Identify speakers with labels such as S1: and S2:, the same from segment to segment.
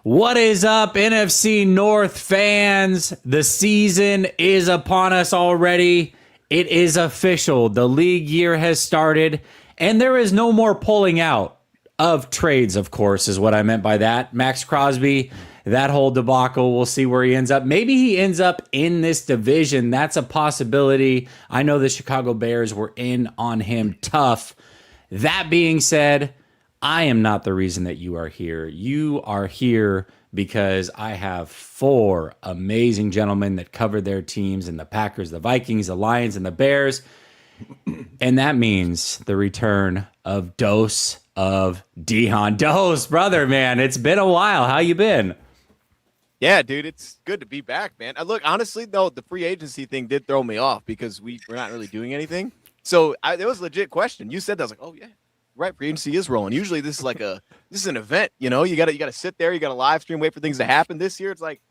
S1: What is up, NFC North fans? The season is upon us already. It is official. The league year has started, and there is no more pulling out of trades, of course, is what I meant by that. Max Crosby, that whole debacle, we'll see where he ends up. Maybe he ends up in this division. That's a possibility. I know the Chicago Bears were in on him tough. That being said, I am not the reason that you are here. You are here because I have four amazing gentlemen that covered their teams in the Packers, the Vikings, the Lions, and the Bears. And that means the return of Dose of Dion. Dose, brother, man, it's been a while. How you been?
S2: Yeah, dude, it's good to be back, man. Look, honestly, though, the free agency thing did throw me off because we're not really doing anything. So it was a legit question. You said that, I was like, oh, yeah. Right, free agency is rolling. Usually this is an event, you know. You gotta sit there, you gotta live stream, wait for things to happen. This year it's like,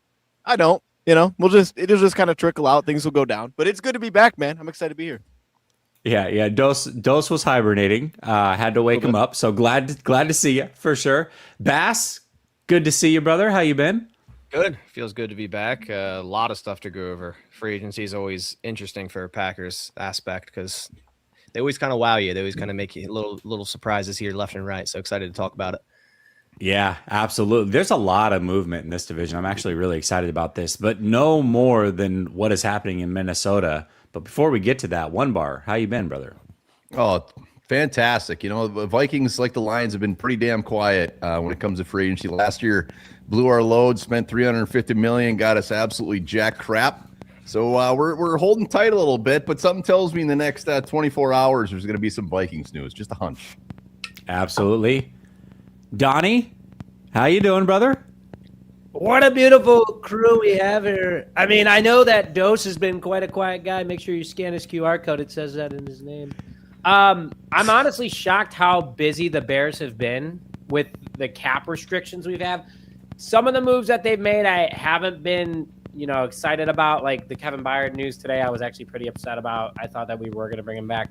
S2: I don't, it'll just kind of trickle out, things will go down. But it's good to be back, man. I'm excited to be here.
S1: Yeah. Dose was hibernating. Had to wake him up. So glad to see you for sure. Bass, good to see you, brother. How you been?
S3: Good. Feels good to be back. A lot of stuff to go over. Free agency is always interesting for a Packers aspect because they always kind of wow you. They always kind of make you little surprises here left and right. So excited to talk about it.
S1: Yeah, absolutely. There's a lot of movement in this division. I'm actually really excited about this, but no more than what is happening in Minnesota. But before we get to that, One Bar, how you been, brother?
S4: Oh, fantastic. You know, the Vikings, like the Lions, have been pretty damn quiet when it comes to free agency. Last year, blew our load, spent $350 million, got us absolutely jack crap. So we're holding tight a little bit, but something tells me in the next 24 hours there's going to be some Vikings news. Just a hunch.
S1: Absolutely. Donnie, how you doing, brother?
S5: What a beautiful crew we have here. I mean, I know that Dose has been quite a quiet guy. Make sure you scan his QR code. It says that in his name. I'm honestly shocked how busy the Bears have been with the cap restrictions we've had. Some of the moves that they've made, I haven't been excited about, like the Kevin Byard news today. I was actually pretty upset about. I thought that we were going to bring him back.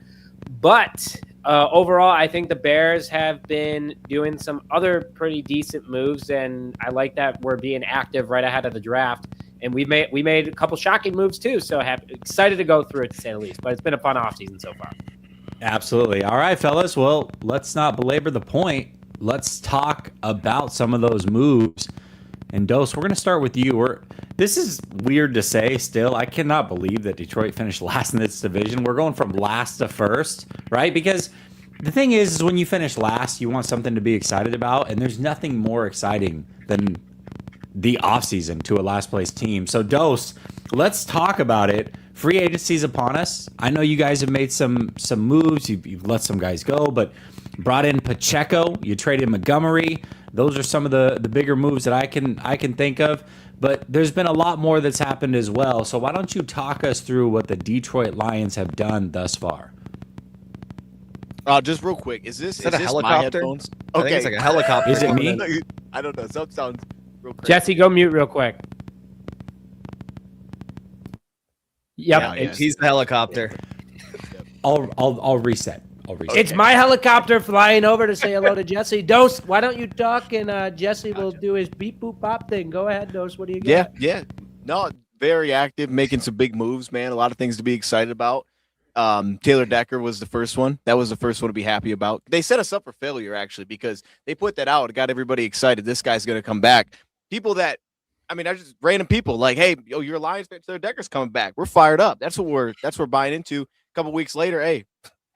S5: But overall, I think the Bears have been doing some other pretty decent moves, and I like that we're being active right ahead of the draft. And we made a couple shocking moves too, so excited to go through it to say the least. But it's been a fun offseason so far.
S1: Absolutely. All right, fellas. Well, let's not belabor the point. Let's talk about some of those moves. And Dose, we're going to start with you. This is weird to say still. I cannot believe that Detroit finished last in this division. We're going from last to first, right? Because the thing is when you finish last, you want something to be excited about, and there's nothing more exciting than the offseason to a last place team. So Dose, let's talk about it. Free agency's upon us. I know you guys have made some moves. You've let some guys go, but brought in Pacheco. You traded Montgomery. Those are some of the bigger moves that I can think of. But there's been a lot more that's happened as well. So why don't you talk us through what the Detroit Lions have done thus far?
S2: Just real quick, is this
S3: a helicopter?
S2: my headphones?
S3: I think it's like a helicopter.
S1: Is it me?
S2: I don't know. Something sounds real crazy.
S5: Jesse, go mute real quick. Yep.
S2: Yeah.
S3: He's the helicopter.
S1: I'll reset.
S5: It's my helicopter flying over to say hello to Jesse. Dose, why don't you talk, and Jesse will do his beep boop pop thing. Go ahead, Dose. What do you got?
S2: Yeah. No, very active, making some big moves, man. A lot of things to be excited about. Taylor Decker was the first one. That was the first one to be happy about. They set us up for failure, actually, because they put that out. It got everybody excited. This guy's going to come back. People that, I just random people like, hey, you're a Lions fan. Taylor Decker's coming back. We're fired up. That's what we're buying into. A couple weeks later, hey,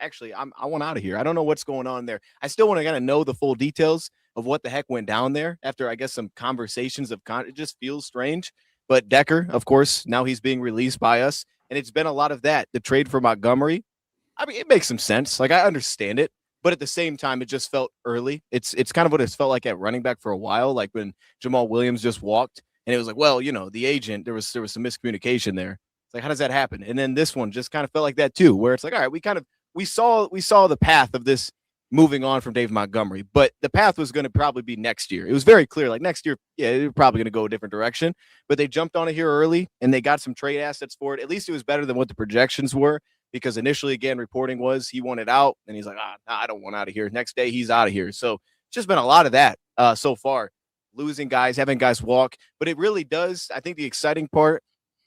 S2: actually, I want out of here. I don't know what's going on there. I still want to kind of know the full details of what the heck went down there after, I guess, some conversations it just feels strange. But Decker, of course, now he's being released by us. And it's been a lot of that. The trade for Montgomery, it makes some sense. Like, I understand it. But at the same time, it just felt early. It's kind of what it's felt like at running back for a while, like when Jamal Williams just walked. And it was like, well, the agent, there was some miscommunication there. It's like, how does that happen? And then this one just kind of felt like that too, where it's like, all right, we saw the path of this moving on from Dave Montgomery, but the path was going to probably be next year. It was very clear, like next year, yeah, they're probably going to go a different direction, but they jumped on it here early and they got some trade assets for it. At least it was better than what the projections were, because initially, again, reporting was he wanted out and he's like, I don't want out of here. Next day, he's out of here. So it's just been a lot of that so far. losing guys, having guys walk, but it really does. I think the exciting part,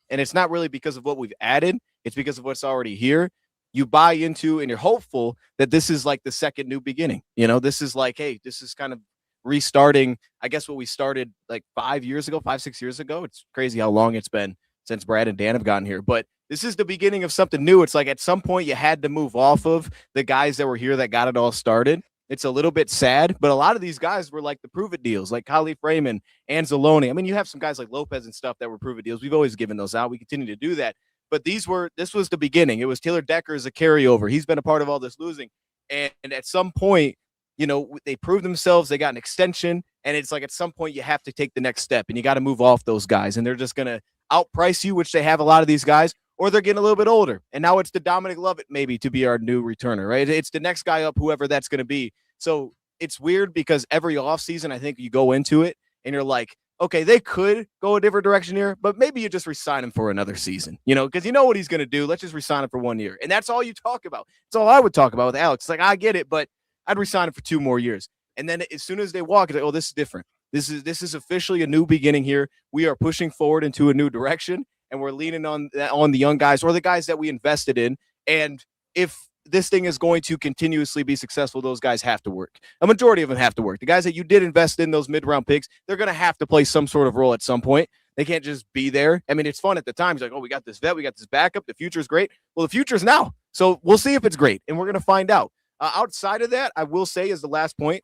S2: and it's not really because of what we've added, it's because of what's already here. You buy into and you're hopeful that this is like the second new beginning. You know, this is like, hey, this is kind of restarting, I guess, what we started like 5 years ago, 5-6 years ago. It's crazy how long it's been since Brad and Dan have gotten here, but this is the beginning of something new. It's like at some point you had to move off of the guys that were here that got it all started. It's a little bit sad, but a lot of these guys were like the prove it deals, like Khalif Raymond, Anzalone. I mean, you have some guys like Lopez and stuff that were prove it deals. We've always given those out. We continue to do that. But this was the beginning. It was Taylor Decker as a carryover. He's been a part of all this losing. And at some point, you know, they proved themselves. They got an extension. And it's like at some point you have to take the next step and you got to move off those guys. And they're just going to outprice you, which they have a lot of these guys, or they're getting a little bit older. And now it's the Dominic Lovett maybe to be our new returner, right? It's the next guy up, whoever that's going to be. So it's weird because every offseason, I think you go into it and you're like, okay, they could go a different direction here, but maybe you just resign him for another season, you know, because you know what he's going to do. Let's just resign him for 1 year. And that's all you talk about. That's all I would talk about with Alex. It's like, I get it, but I'd resign him for 2 more years. And then as soon as they walk, it's like, oh, this is different. This is officially a new beginning here. We are pushing forward into a new direction, and we're leaning on the young guys or the guys that we invested in. And if this thing is going to continuously be successful, those guys have to work. A majority of them have to work. The guys that you did invest in, those mid-round picks, they're going to have to play some sort of role at some point. They can't just be there. I mean, it's fun at the time. He's like, oh, we got this vet. We got this backup. The future is great. Well, the future is now. So we'll see if it's great, and we're going to find out. Outside of that, I will say as the last point,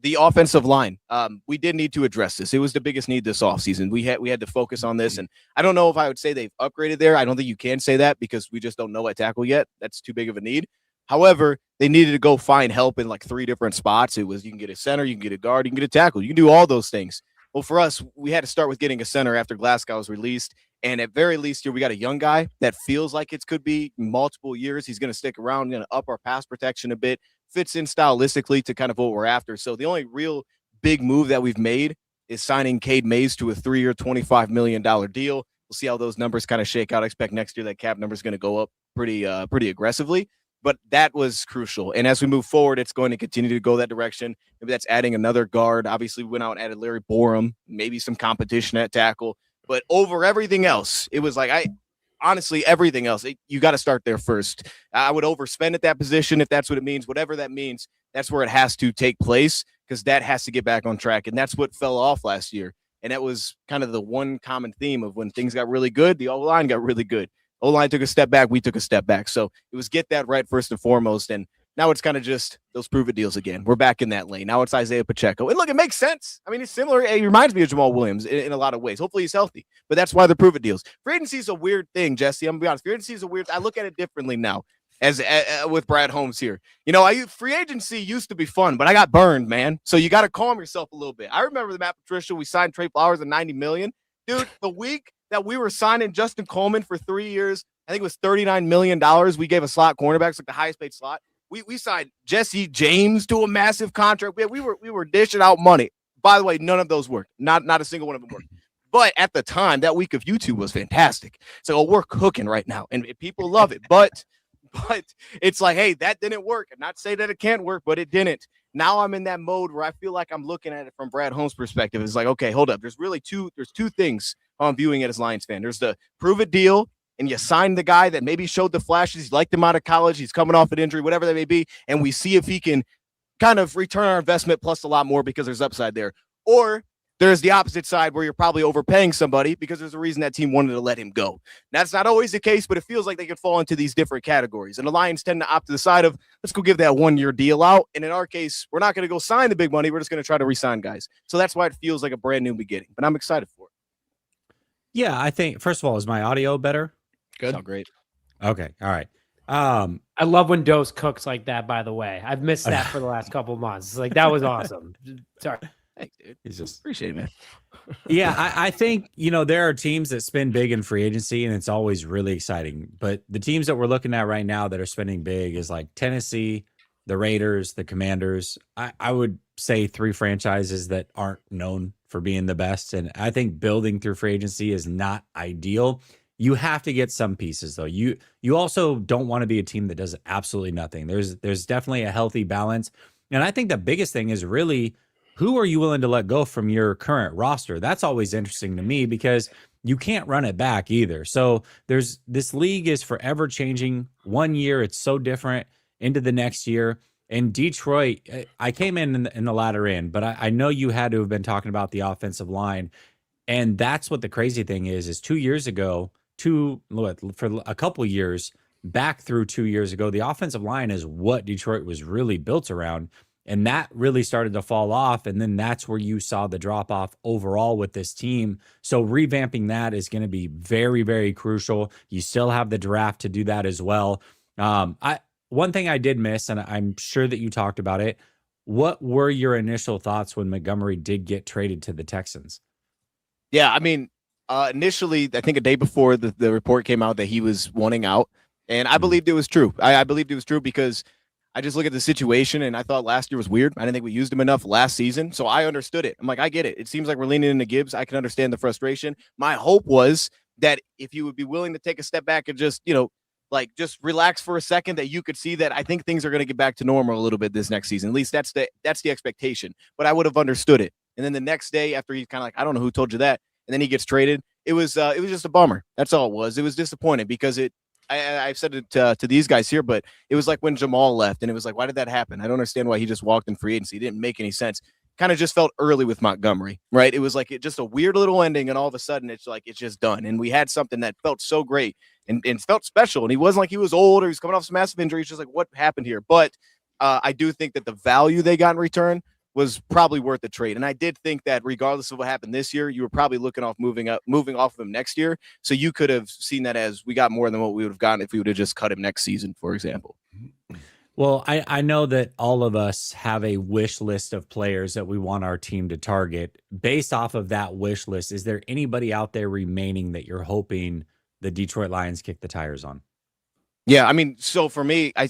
S2: the offensive line. We did need to address this. It was the biggest need this offseason. We had to focus on this, and I don't know if I would say they've upgraded there. I don't think you can say that because we just don't know at tackle yet. That's too big of a need. However, they needed to go find help in like 3 different spots. It was you can get a center, you can get a guard, you can get a tackle. You can do all those things. Well, for us, we had to start with getting a center after Glasgow was released. And at very least here, we got a young guy that feels like it could be multiple years. He's going to stick around, going to up our pass protection a bit, fits in stylistically to kind of what we're after. So the only real big move that we've made is signing Cade Mays to a 3-year, $25 million deal. We'll see how those numbers kind of shake out. I expect next year that cap number is going to go up pretty aggressively. But that was crucial. And as we move forward, it's going to continue to go that direction. Maybe that's adding another guard. Obviously, we went out and added Larry Borum, maybe some competition at tackle. But over everything else, it was like, honestly, everything else, you got to start there first. I would overspend at that position if that's what it means. Whatever that means, that's where it has to take place because that has to get back on track. And that's what fell off last year. And that was kind of the one common theme of when things got really good, the O-line got really good. O-line took a step back. We took a step back. So it was get that right first and foremost. And now it's kind of just those prove it deals again. We're back in that lane. Now it's Isaiah Pacheco. And look, it makes sense. I mean, it's similar. It reminds me of Jamal Williams in a lot of ways. Hopefully he's healthy. But that's why the prove it deals. Free agency is a weird thing, Jesse. I'm going to be honest. Free agency is a weird. I look at it differently now as with Brad Holmes here. You know, free agency used to be fun, but I got burned, man. So you got to calm yourself a little bit. I remember the Matt Patricia. We signed Trey Flowers at $90 million. Dude, the week that we were signing Justin Coleman for 3 years, I think it was $39 million. We gave a slot cornerbacks like the highest paid slot. We signed Jesse James to a massive contract. We were dishing out money. By the way, none of those worked. Not a single one of them worked. But at the time, that week of YouTube was fantastic. So we're cooking right now, and people love it. But it's like, hey, that didn't work. And not say that it can't work, but it didn't. Now I'm in that mode where I feel like I'm looking at it from Brad Holmes' perspective. It's like, okay, hold up. There's two things I'm viewing it as Lions fan. There's the prove it deal. And you sign the guy that maybe showed the flashes. You liked him out of college. He's coming off an injury, whatever that may be. And we see if he can kind of return our investment plus a lot more because there's upside there. Or there's the opposite side where you're probably overpaying somebody because there's a reason that team wanted to let him go. That's not always the case, but it feels like they could fall into these different categories. And the Lions tend to opt to the side of, let's go give that 1 year deal out. And in our case, we're not going to go sign the big money. We're just going to try to re-sign guys. So that's why it feels like a brand new beginning. But I'm excited for it.
S1: Yeah, I think, first of all, is my audio better?
S3: Good.
S2: Sound great.
S1: Okay. All right.
S5: I love when Dose cooks like that, by the way. I've missed that for the last couple of months. Like, that was awesome. Sorry.
S2: Thanks, dude.
S1: He's just
S2: Appreciate it, man.
S1: Yeah, I think, there are teams that spend big in free agency, and it's always really exciting. But the teams that we're looking at right now that are spending big is like Tennessee, the Raiders, the Commanders. I would say 3 franchises that aren't known for being the best. And I think building through free agency is not ideal. You have to get some pieces, though. You also don't want to be a team that does absolutely nothing. There's definitely a healthy balance. And I think the biggest thing is really who are you willing to let go from your current roster? That's always interesting to me because you can't run it back either. So this league is forever changing. 1 year, it's so different into the next year. In Detroit, I came in the latter end, but I know you had to have been talking about the offensive line. And that's what the crazy thing is 2 years ago, for a couple years, back through 2 years ago, the offensive line is what Detroit was really built around. And that really started to fall off. And then that's where you saw the drop off overall with this team. So revamping that is going to be very, very crucial. You still have the draft to do that as well. One thing I did miss, and I'm sure that you talked about it. What were your initial thoughts when Montgomery did get traded to the Texans?
S2: Yeah, I mean, initially, I think a day before the report came out that he was wanting out, and I believed it was true. I believed it was true because I just look at the situation, and I thought last year was weird. I didn't think we used him enough last season, so I understood it. I'm like, I get it. It seems like we're leaning into Gibbs. I can understand the frustration. My hope was that if you would be willing to take a step back and just, just relax for a second, that you could see that I think things are going to get back to normal a little bit this next season. At least that's the expectation. But I would have understood it. And then the next day, after he's kind of like, I don't know who told you that, and then he gets traded, it was just a bummer. That's all it was. It was disappointing because I've said it to these guys here, but it was like when Jamal left, and it was like, why did that happen? I don't understand why he just walked in free agency. It didn't make any sense. Kind of just felt early with Montgomery, right? It was like just a weird little ending, and all of a sudden it's like it's just done. And we had something that felt so great and felt special, and he wasn't like he was old or he was coming off some massive injury. It's just like, what happened here? But I do think that the value they got in return was probably worth the trade. And I did think that regardless of what happened this year, you were probably looking off moving off of him next year. So you could have seen that as we got more than what we would have gotten if we would have just cut him next season, for example.
S1: Well, I know that all of us have a wish list of players that we want our team to target. Based off of that wish list, is there anybody out there remaining that you're hoping the Detroit Lions kick the tires on?
S2: Yeah, I mean, so for me, I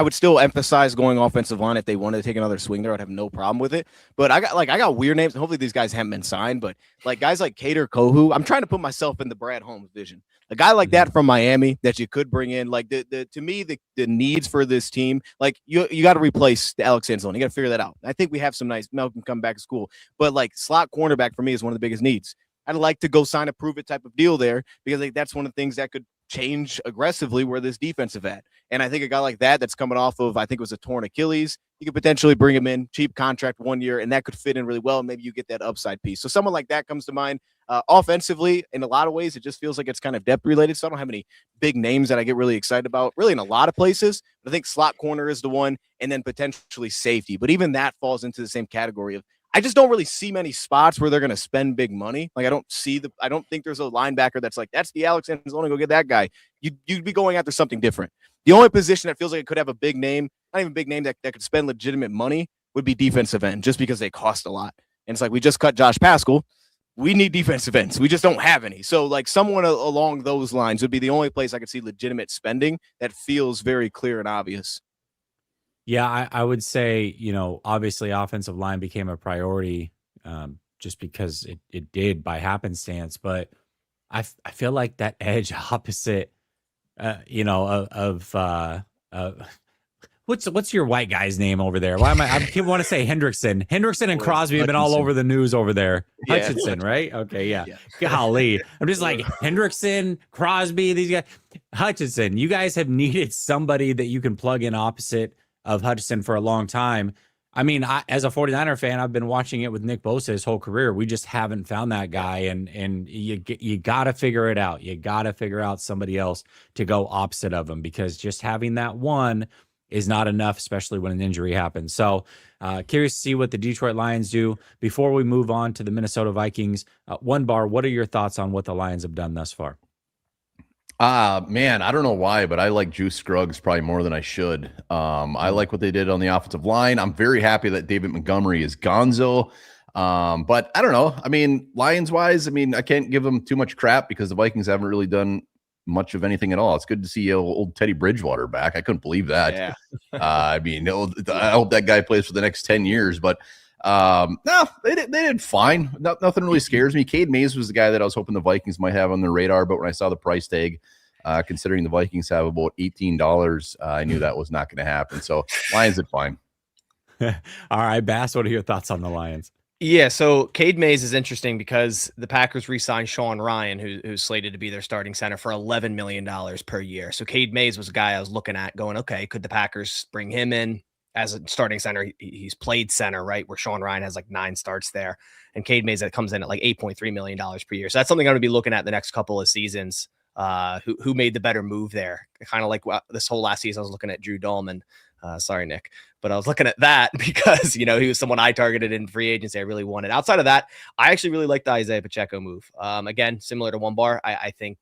S2: would still emphasize going offensive line. If they wanted to take another swing there, I'd have no problem with it. But I got weird names, and hopefully these guys haven't been signed. But like guys like Cater Kohu, I'm trying to put myself in the Brad Holmes vision. A guy like that from Miami that you could bring in, like to me, the needs for this team, like you got to replace Alex Anzalone. You got to figure that out. I think we have some nice Malcolm come back to school, but like slot cornerback for me is one of the biggest needs. I'd like to go sign a prove it type of deal there because like that's one of the things that could change aggressively where this defensive at. And I think a guy like that's coming off of, I think it was a torn Achilles. You could potentially bring him in, cheap contract 1 year, and that could fit in really well. And maybe you get that upside piece. So someone like that comes to mind. Offensively, in a lot of ways, it just feels like it's kind of depth related. So I don't have any big names that I get really excited about, really in a lot of places. But I think slot corner is the one, and then potentially safety. But even that falls into the same category of, I just don't really see many spots where they're going to spend big money. Like I don't think there's a linebacker that's like, that's the Alex Anzalone, go get that guy. You'd be going after something different. The only position that feels like it could have a big name, not even big name that could spend legitimate money, would be defensive end, just because they cost a lot. And it's like, we just cut Josh Pascal. We need defensive ends. We just don't have any. So like someone along those lines would be the only place I could see legitimate spending that feels very clear and obvious.
S1: Yeah, I would say, obviously offensive line became a priority just because it did by happenstance. But I feel like that edge opposite, what's your white guy's name over there? Why I keep want to say Hendrickson. Hendrickson and Crosby have been all over the news over there.
S2: Yeah.
S1: Hutchinson, right? Okay, yeah. Golly. I'm just like Hendrickson, Crosby, these guys. Hutchinson, you guys have needed somebody that you can plug in opposite of Hutchinson for a long time. I mean, as a 49er fan, I've been watching it with Nick Bosa his whole career. We just haven't found that guy, and you got to figure it out. You got to figure out somebody else to go opposite of him, because just having that one is not enough, especially when an injury happens. So curious to see what the Detroit Lions do. Before we move on to the Minnesota Vikings, One Bar, what are your thoughts on what the Lions have done thus far?
S4: Man, I don't know why, but I like Juice Scruggs probably more than I should. I like what they did on the offensive line. I'm very happy that David Montgomery is gonzo. But I don't know. I mean, Lions-wise, I can't give them too much crap because the Vikings haven't really done much of anything at all. It's good to see old Teddy Bridgewater back. I couldn't believe that.
S2: Yeah.
S4: I hope that guy plays for the next 10 years, but no, they did fine. Nothing really scares me. Cade Mays was the guy that I was hoping the Vikings might have on their radar, but when I saw the price tag, considering the Vikings have about $18, I knew that was not going to happen. So Lions did fine.
S1: All right, Bass, what are your thoughts on the Lions?
S3: Yeah, so Cade Mays is interesting because the Packers re-signed Sean Ryan, who's slated to be their starting center for $11 million per year. So Cade Mays was a guy I was looking at going, okay, could the Packers bring him in as a starting center? He's played center, right, where Sean Ryan has like 9 starts there. And Cade Mays that comes in at like $8.3 million per year. So that's something I'm going to be looking at the next couple of seasons. Who made the better move there? Kind of like this whole last season, I was looking at Drew Dahlman. Sorry, Nick, but I was looking at that because, he was someone I targeted in free agency. I really wanted. Outside of that, I actually really like the Isaiah Pacheco move. Again, similar to One Bar, I think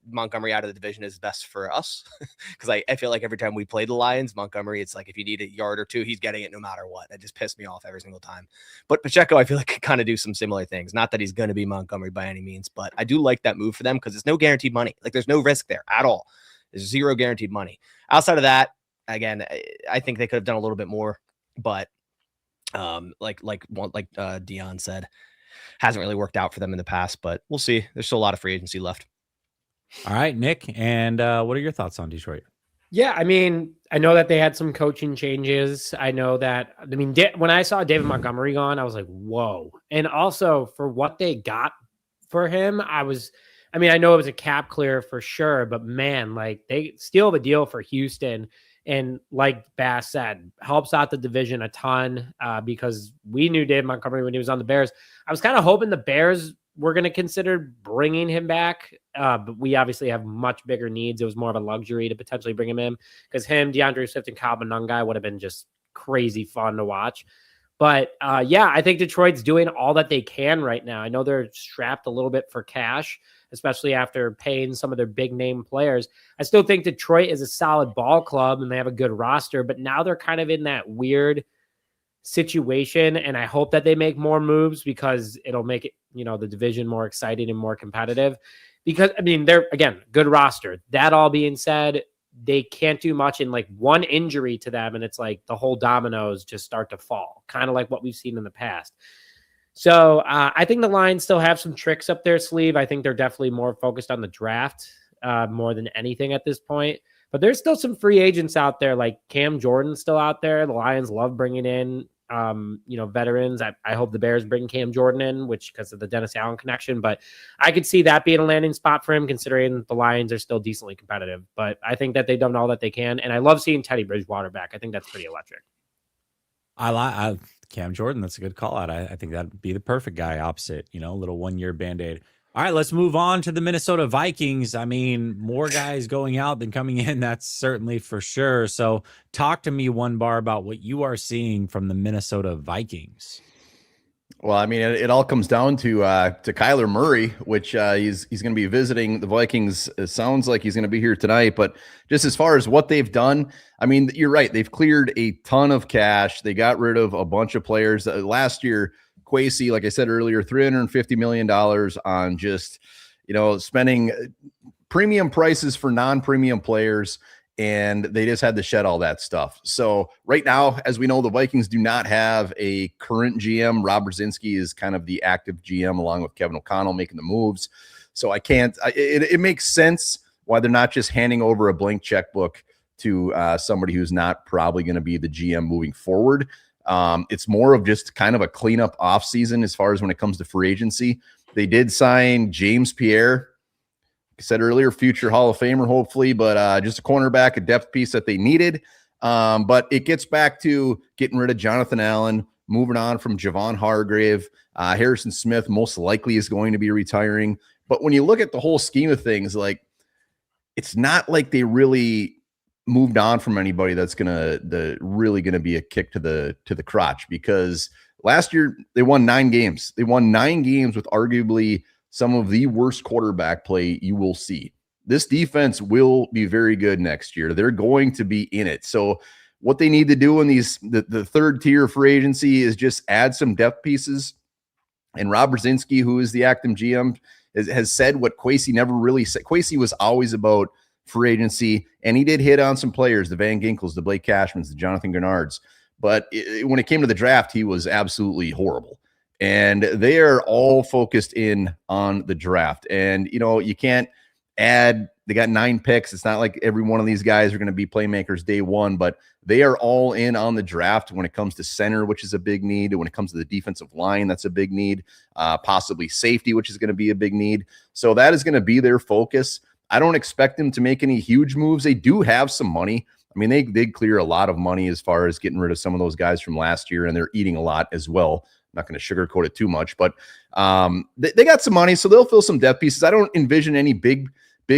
S3: Montgomery out of the division is best for us because I feel like every time we play the Lions, Montgomery, it's like if you need a yard or two, he's getting it no matter what. It just pissed me off every single time. But Pacheco, I feel like could kind of do some similar things. Not that he's going to be Montgomery by any means, but I do like that move for them because it's no guaranteed money. Like there's no risk there at all. There's zero guaranteed money. Outside of that, again, I think they could have done a little bit more, but like Dion said, hasn't really worked out for them in the past, but we'll see. There's still a lot of free agency left.
S1: All right, Nick, and what are your thoughts on Detroit?
S5: Yeah, I mean, I know that they had some coaching changes. I know that, when I saw David Montgomery gone, I was like, whoa. And also for what they got for him, I know it was a cap clear for sure, but man, like they steal the deal for Houston. And like Bass said, helps out the division a ton because we knew Dave Montgomery when he was on the Bears. I was kind of hoping the Bears were going to consider bringing him back, but we obviously have much bigger needs. It was more of a luxury to potentially bring him in because him, DeAndre Swift, and Kyle Monangai would have been just crazy fun to watch. But yeah, I think Detroit's doing all that they can right now. I know they're strapped a little bit for cash, especially after paying some of their big name players. I still think Detroit is a solid ball club and they have a good roster, but now they're kind of in that weird situation. And I hope that they make more moves because it'll make it, the division more exciting and more competitive because they're again, good roster. That all being said, they can't do much in like one injury to them. And it's like the whole dominoes just start to fall, kind of like what we've seen in the past. So I think the Lions still have some tricks up their sleeve. I think they're definitely more focused on the draft more than anything at this point. But there's still some free agents out there, like Cam Jordan's still out there. The Lions love bringing in, veterans. I hope the Bears bring Cam Jordan in, because of the Dennis Allen connection. But I could see that being a landing spot for him, considering the Lions are still decently competitive. But I think that they've done all that they can. And I love seeing Teddy Bridgewater back. I think that's pretty electric.
S1: I Cam Jordan. That's a good call out. I think that'd be the perfect guy opposite, a little 1-year Band-Aid. All right, let's move on to the Minnesota Vikings. More guys going out than coming in. That's certainly for sure. So talk to me, One Bar, about what you are seeing from the Minnesota Vikings.
S4: Well, it all comes down to Kyler Murray, which he's going to be visiting the Vikings. It sounds like he's going to be here tonight. But just as far as what they've done, you're right. They've cleared a ton of cash. They got rid of a bunch of players. Last year, Kwesi, like I said earlier, $350 million on just, spending premium prices for non-premium players. And they just had to shed all that stuff. So right now, as we know, the Vikings do not have a current GM. Rob Brzezinski is kind of the active GM along with Kevin O'Connell making the moves. So it makes sense why they're not just handing over a blank checkbook to somebody who's not probably going to be the GM moving forward. It's more of just kind of a cleanup offseason as far as when it comes to free agency. They did sign James Pierre. I said earlier, future Hall of Famer, hopefully, but just a cornerback, a depth piece that they needed. But it gets back to getting rid of Jonathan Allen, moving on from Javon Hargrave. Harrison Smith most likely is going to be retiring. But when you look at the whole scheme of things, it's not like they really moved on from anybody that's really gonna be a kick to the crotch, because last year they won 9 games. They won 9 games with arguably some of the worst quarterback play you will see. This defense will be very good next year. They're going to be in it. So what they need to do in the third tier free agency is just add some depth pieces. And Rob Brzezinski, who is the active GM, has said what Kwesi never really said. Kwesi was always about free agency, and he did hit on some players, the Van Ginkels, the Blake Cashmans, the Jonathan Gennards. But when it came to the draft, he was absolutely horrible. And they are all focused in on the draft. And, you can't They got 9 picks. It's not like every one of these guys are going to be playmakers day one, but they are all in on the draft when it comes to center, which is a big need. When it comes to the defensive line, that's a big need. Possibly safety, which is going to be a big need. So that is going to be their focus. I don't expect them to make any huge moves. They do have some money. I mean, they clear a lot of money as far as getting rid of some of those guys from last year, and they're eating a lot as well. I'm not going to sugarcoat it too much, but they got some money, so they'll fill some depth pieces. I don't envision any big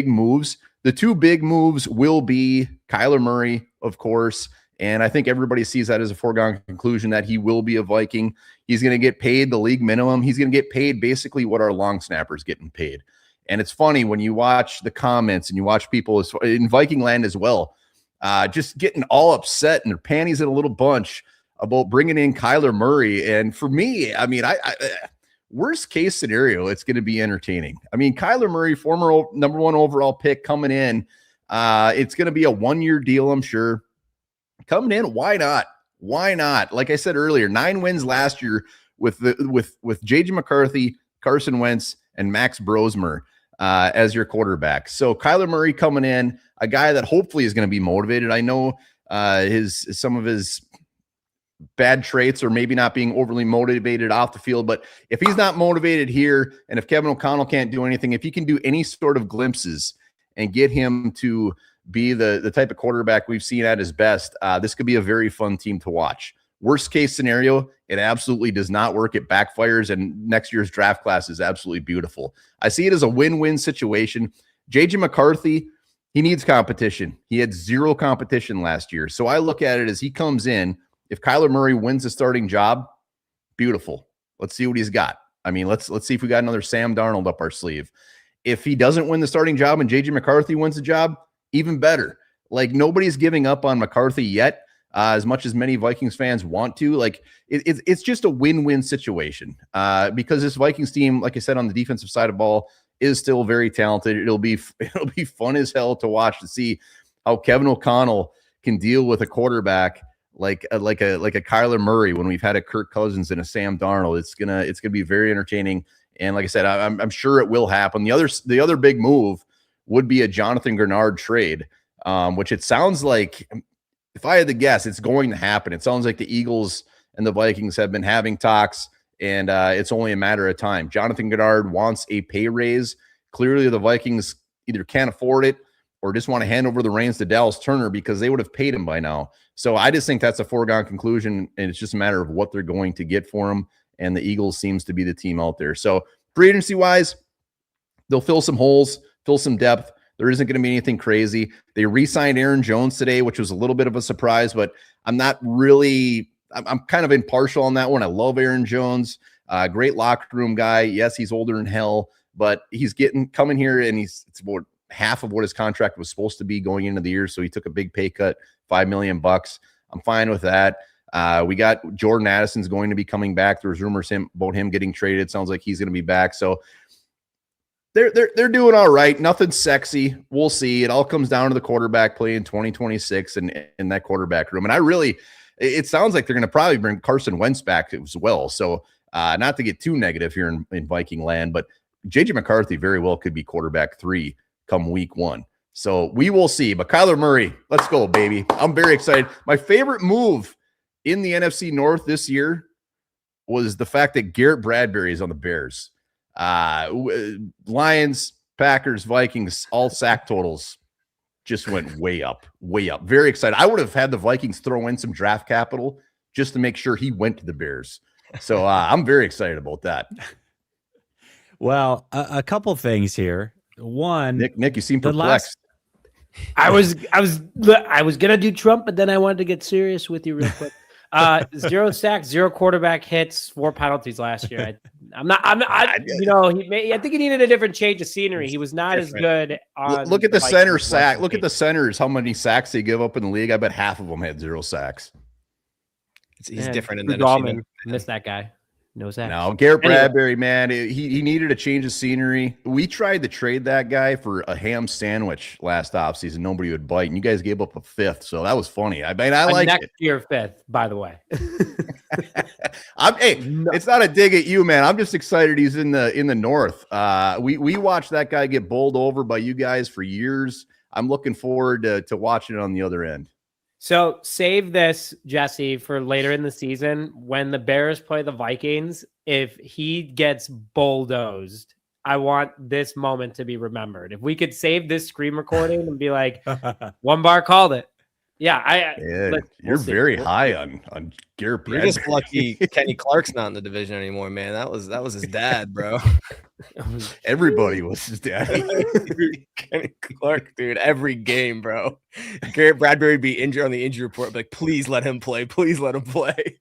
S4: moves. The 2 big moves will be Kyler Murray, of course, and I think everybody sees that as a foregone conclusion that he will be a Viking. He's going to get paid the league minimum. He's going to get paid basically what our long snapper's getting paid. And it's funny when you watch the comments and you watch people in Viking land as well, just getting all upset and their panties in a little bunch about bringing in Kyler Murray. And for me, I mean, I worst case scenario, it's going to be entertaining. I mean, Kyler Murray, former number 1 overall pick coming in. It's going to be a 1-year deal, I'm sure. Coming in, why not? Why not? Like I said earlier, 9 wins last year with JJ McCarthy, Carson Wentz, and Max Brosmer as your quarterback. So Kyler Murray coming in, a guy that hopefully is going to be motivated. I know some of his bad traits or maybe not being overly motivated off the field, but if he's not motivated here, and if Kevin O'Connell can't do anything, if he can do any sort of glimpses and get him to be the type of quarterback we've seen at his best, this could be a very fun team to watch. Worst case scenario, it absolutely does not work. It backfires, and next year's draft class is absolutely beautiful. I see it as a win-win situation. JJ McCarthy, he needs competition. He had 0 competition last year. So I look at it as he comes in. If Kyler Murray wins the starting job, beautiful. Let's see what he's got. I mean, let's see if we got another Sam Darnold up our sleeve. If he doesn't win the starting job and JJ McCarthy wins the job, even better. Like, nobody's giving up on McCarthy yet. As much as many Vikings fans want to, like it's just a win-win situation because this Vikings team, like I said, on the defensive side of the ball is still very talented. It'll be fun as hell to watch to see how Kevin O'Connell can deal with a quarterback like a Kyler Murray when we've had a Kirk Cousins and a Sam Darnold. It's gonna be very entertaining. And like I said, I'm sure it will happen. The other big move would be a Jonathan Grenard trade, which it sounds like. If I had to guess, it's going to happen. It sounds like the Eagles and the Vikings have been having talks, and it's only a matter of time. Jonathan Grenard wants a pay raise. Clearly, the Vikings either can't afford it or just want to hand over the reins to Dallas Turner because they would have paid him by now. So I just think that's a foregone conclusion, and it's just a matter of what they're going to get for him, and the Eagles seems to be the team out there. So free agency-wise, they'll fill some holes, fill some depth. There isn't going to be anything crazy. They re-signed Aaron Jones today, which was a little bit of a surprise, but I'm kind of impartial on that one. I love Aaron Jones, great locker room guy. Yes, he's older than hell, but he's coming here and it's about half of what his contract was supposed to be going into the year. So he took a big pay cut, $5 million. I'm fine with that. We got Jordan Addison's going to be coming back. There was rumors about him getting traded. Sounds like he's going to be back. So they're doing all right. Nothing sexy. We'll see. It all comes down to the quarterback play in 2026 and in that quarterback room. And it sounds like they're going to probably bring Carson Wentz back as well. So not to get too negative here in Viking land, but JJ McCarthy very well could be quarterback 3 come week 1. So we will see. But Kyler Murray, let's go, baby. I'm very excited. My favorite move in the NFC North this year was the fact that Garrett Bradbury is on the Bears. Lions, Packers, Vikings, all sack totals just went way up. Very excited. I would have had the Vikings throw in some draft capital just to make sure he went to the Bears. So I'm very excited about that.
S1: Well, a couple things here. One,
S4: Nick, you seem perplexed.
S5: I was gonna do Trump, but then I wanted to get serious with you real quick. 0 sacks, 0 quarterback hits, 4 penalties last year. I think he needed a different change of scenery. He was not as good.
S4: Look at the center sack. Look at the centers. How many sacks they give up in the league? I bet half of them had 0 sacks.
S3: He's different in
S5: that. Missed that guy. No sacks.
S4: No, Garrett
S5: Anyway.
S4: Bradbury, man, he needed a change of scenery. We tried to trade that guy for a ham sandwich last offseason. Nobody would bite, and you guys gave up a fifth, so that was funny. I mean, I like
S5: next
S4: it.
S5: year fifth, by the way.
S4: It's not a dig at you, man. I'm just excited he's in the north. We watched that guy get bowled over by you guys for years. I'm looking forward to watching it on the other end.
S5: So save this, Jesse, for later in the season when the Bears play the Vikings. If he gets bulldozed, I want this moment to be remembered. If we could save this screen recording and be like, one bar called it. Yeah,
S4: you're very high on Garrett Bradbury.
S3: You're just lucky Kenny Clark's not in the division anymore, man. That was his dad, bro.
S4: Everybody was his daddy.
S3: Kenny Clark, dude, every game, bro. Garrett Bradbury would be injured on the injury report, like, please let him play. Please let him play.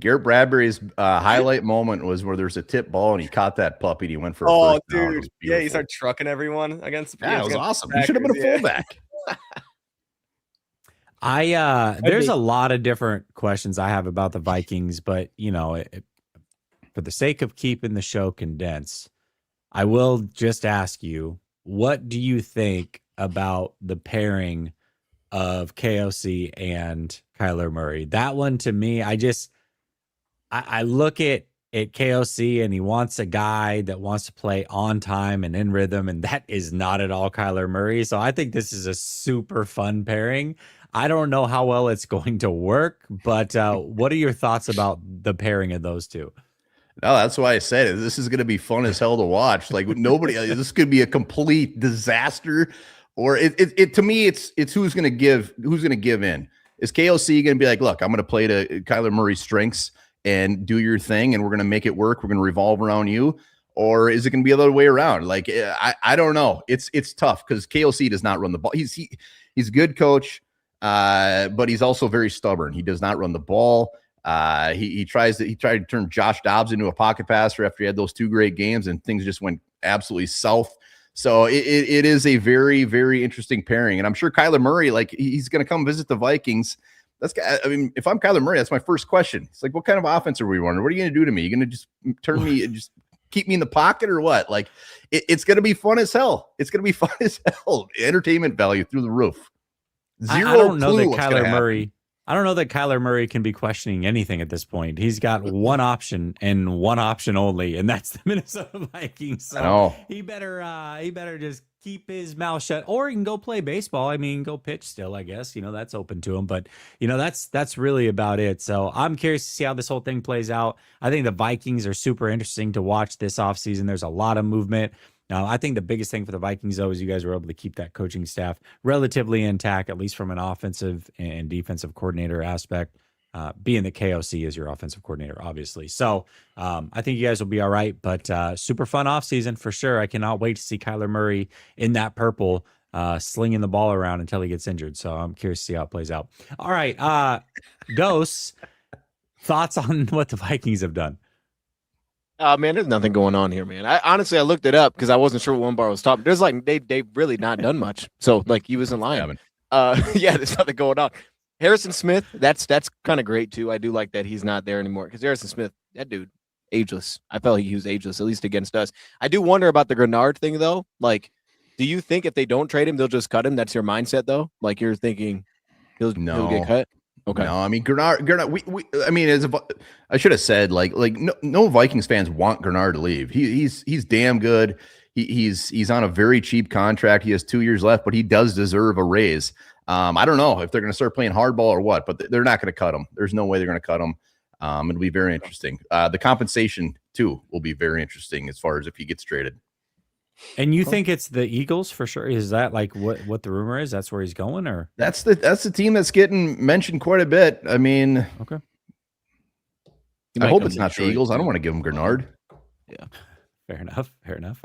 S4: Garrett Bradbury's highlight moment was where there's a tip ball and he caught that puppy and he went for a first down.
S3: Dude. Yeah, he started trucking everyone against.
S4: Yeah, it was awesome. He should have been a fullback.
S1: There's a lot of different questions I have about the Vikings, but for the sake of keeping the show condensed, I will just ask you, what do you think about the pairing of KOC and Kyler Murray? That one, to me, I look at KOC and he wants a guy that wants to play on time and in rhythm, and that is not at all Kyler Murray. So I think this is a super fun pairing. I don't know how well it's going to work, but what are your thoughts about the pairing of those two?
S4: No, that's why I said it. This is going to be fun as hell to watch. Like nobody, this could be a complete disaster. Or it to me, it's who's going to give in. Is KOC going to be like, look, I'm going to play to Kyler Murray's strengths and do your thing, and we're going to make it work. We're going to revolve around you. Or is it going to be the other way around? Like I don't know. It's tough because KOC does not run the ball. He's a good coach. But he's also very stubborn. He does not run the ball. He tried to turn Josh Dobbs into a pocket passer after he had those 2 great games, and things just went absolutely south. So it is a very, very interesting pairing. And I'm sure Kyler Murray, like, he's going to come visit the Vikings. If I'm Kyler Murray, that's my first question. It's like, what kind of offense are we running? What are you going to do to me? You're going to just turn me and just keep me in the pocket or what? Like, it's going to be fun as hell. It's going to be fun as hell. Entertainment value through the roof.
S1: I don't know that Kyler Murray can be questioning anything at this point. He's got one option and one option only, and that's the Minnesota Vikings. So he better just keep his mouth shut, or he can go play baseball. I mean, go pitch still, I guess. That's open to him, but that's really about it. So I'm curious to see how this whole thing plays out. I think the Vikings are super interesting to watch this offseason. There's a lot of movement. Now, I think the biggest thing for the Vikings, though, is you guys were able to keep that coaching staff relatively intact, at least from an offensive and defensive coordinator aspect, being that KOC is your offensive coordinator, obviously. So I think you guys will be all right, but super fun offseason for sure. I cannot wait to see Kyler Murray in that purple, slinging the ball around until he gets injured. So I'm curious to see how it plays out. All right, Dose, thoughts on what the Vikings have done?
S2: Man, there's nothing going on here, man. I looked it up because I wasn't sure what one bar was top. There's like they really not done much. So like he wasn't lying. Yeah, there's nothing going on. Harrison Smith, that's kind of great too. I do like that he's not there anymore because Harrison Smith, that dude, ageless. I felt he was ageless, at least against us. I do wonder about the Grenard thing though. Like, do you think if they don't trade him, they'll just cut him? That's your mindset though. Like you're thinking he'll get cut. Okay.
S4: No, I mean Grenard. I should have said like no Vikings fans want Grenard to leave. He's damn good. He's on a very cheap contract. He has 2 years left, but he does deserve a raise. I don't know if they're going to start playing hardball or what, but they're not going to cut him. There's no way they're going to cut him. It'll be very interesting. The compensation too will be very interesting as far as if he gets traded.
S1: And you think it's the Eagles for sure? Is that like what the rumor is? That's where he's going, or
S4: that's the team that's getting mentioned quite a bit. I mean,
S1: okay.
S4: I hope it's not the Eagles. I don't want to give him Grenard.
S2: Yeah,
S1: fair enough.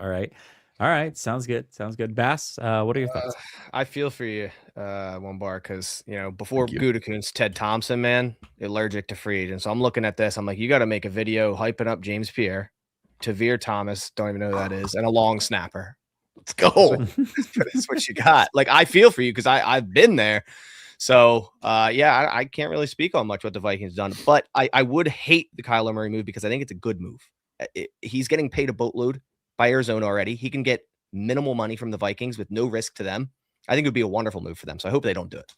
S1: All right. Sounds good. Bass, what are your thoughts?
S3: I feel for you, one bar, because before Gutekunst, Ted Thompson, man, allergic to free agents. So I'm looking at this. I'm like, you got to make a video hyping up James Pierre. Tavir Thomas, don't even know who that is, and a long snapper.
S4: Let's go.
S3: That's what you got. Like, I feel for you because I've been there. So, I can't really speak on much what the Vikings done, but I would hate the Kyler Murray move because I think it's a good move. He's getting paid a boatload by Arizona already. He can get minimal money from the Vikings with no risk to them. I think it would be a wonderful move for them. So I hope they don't do it.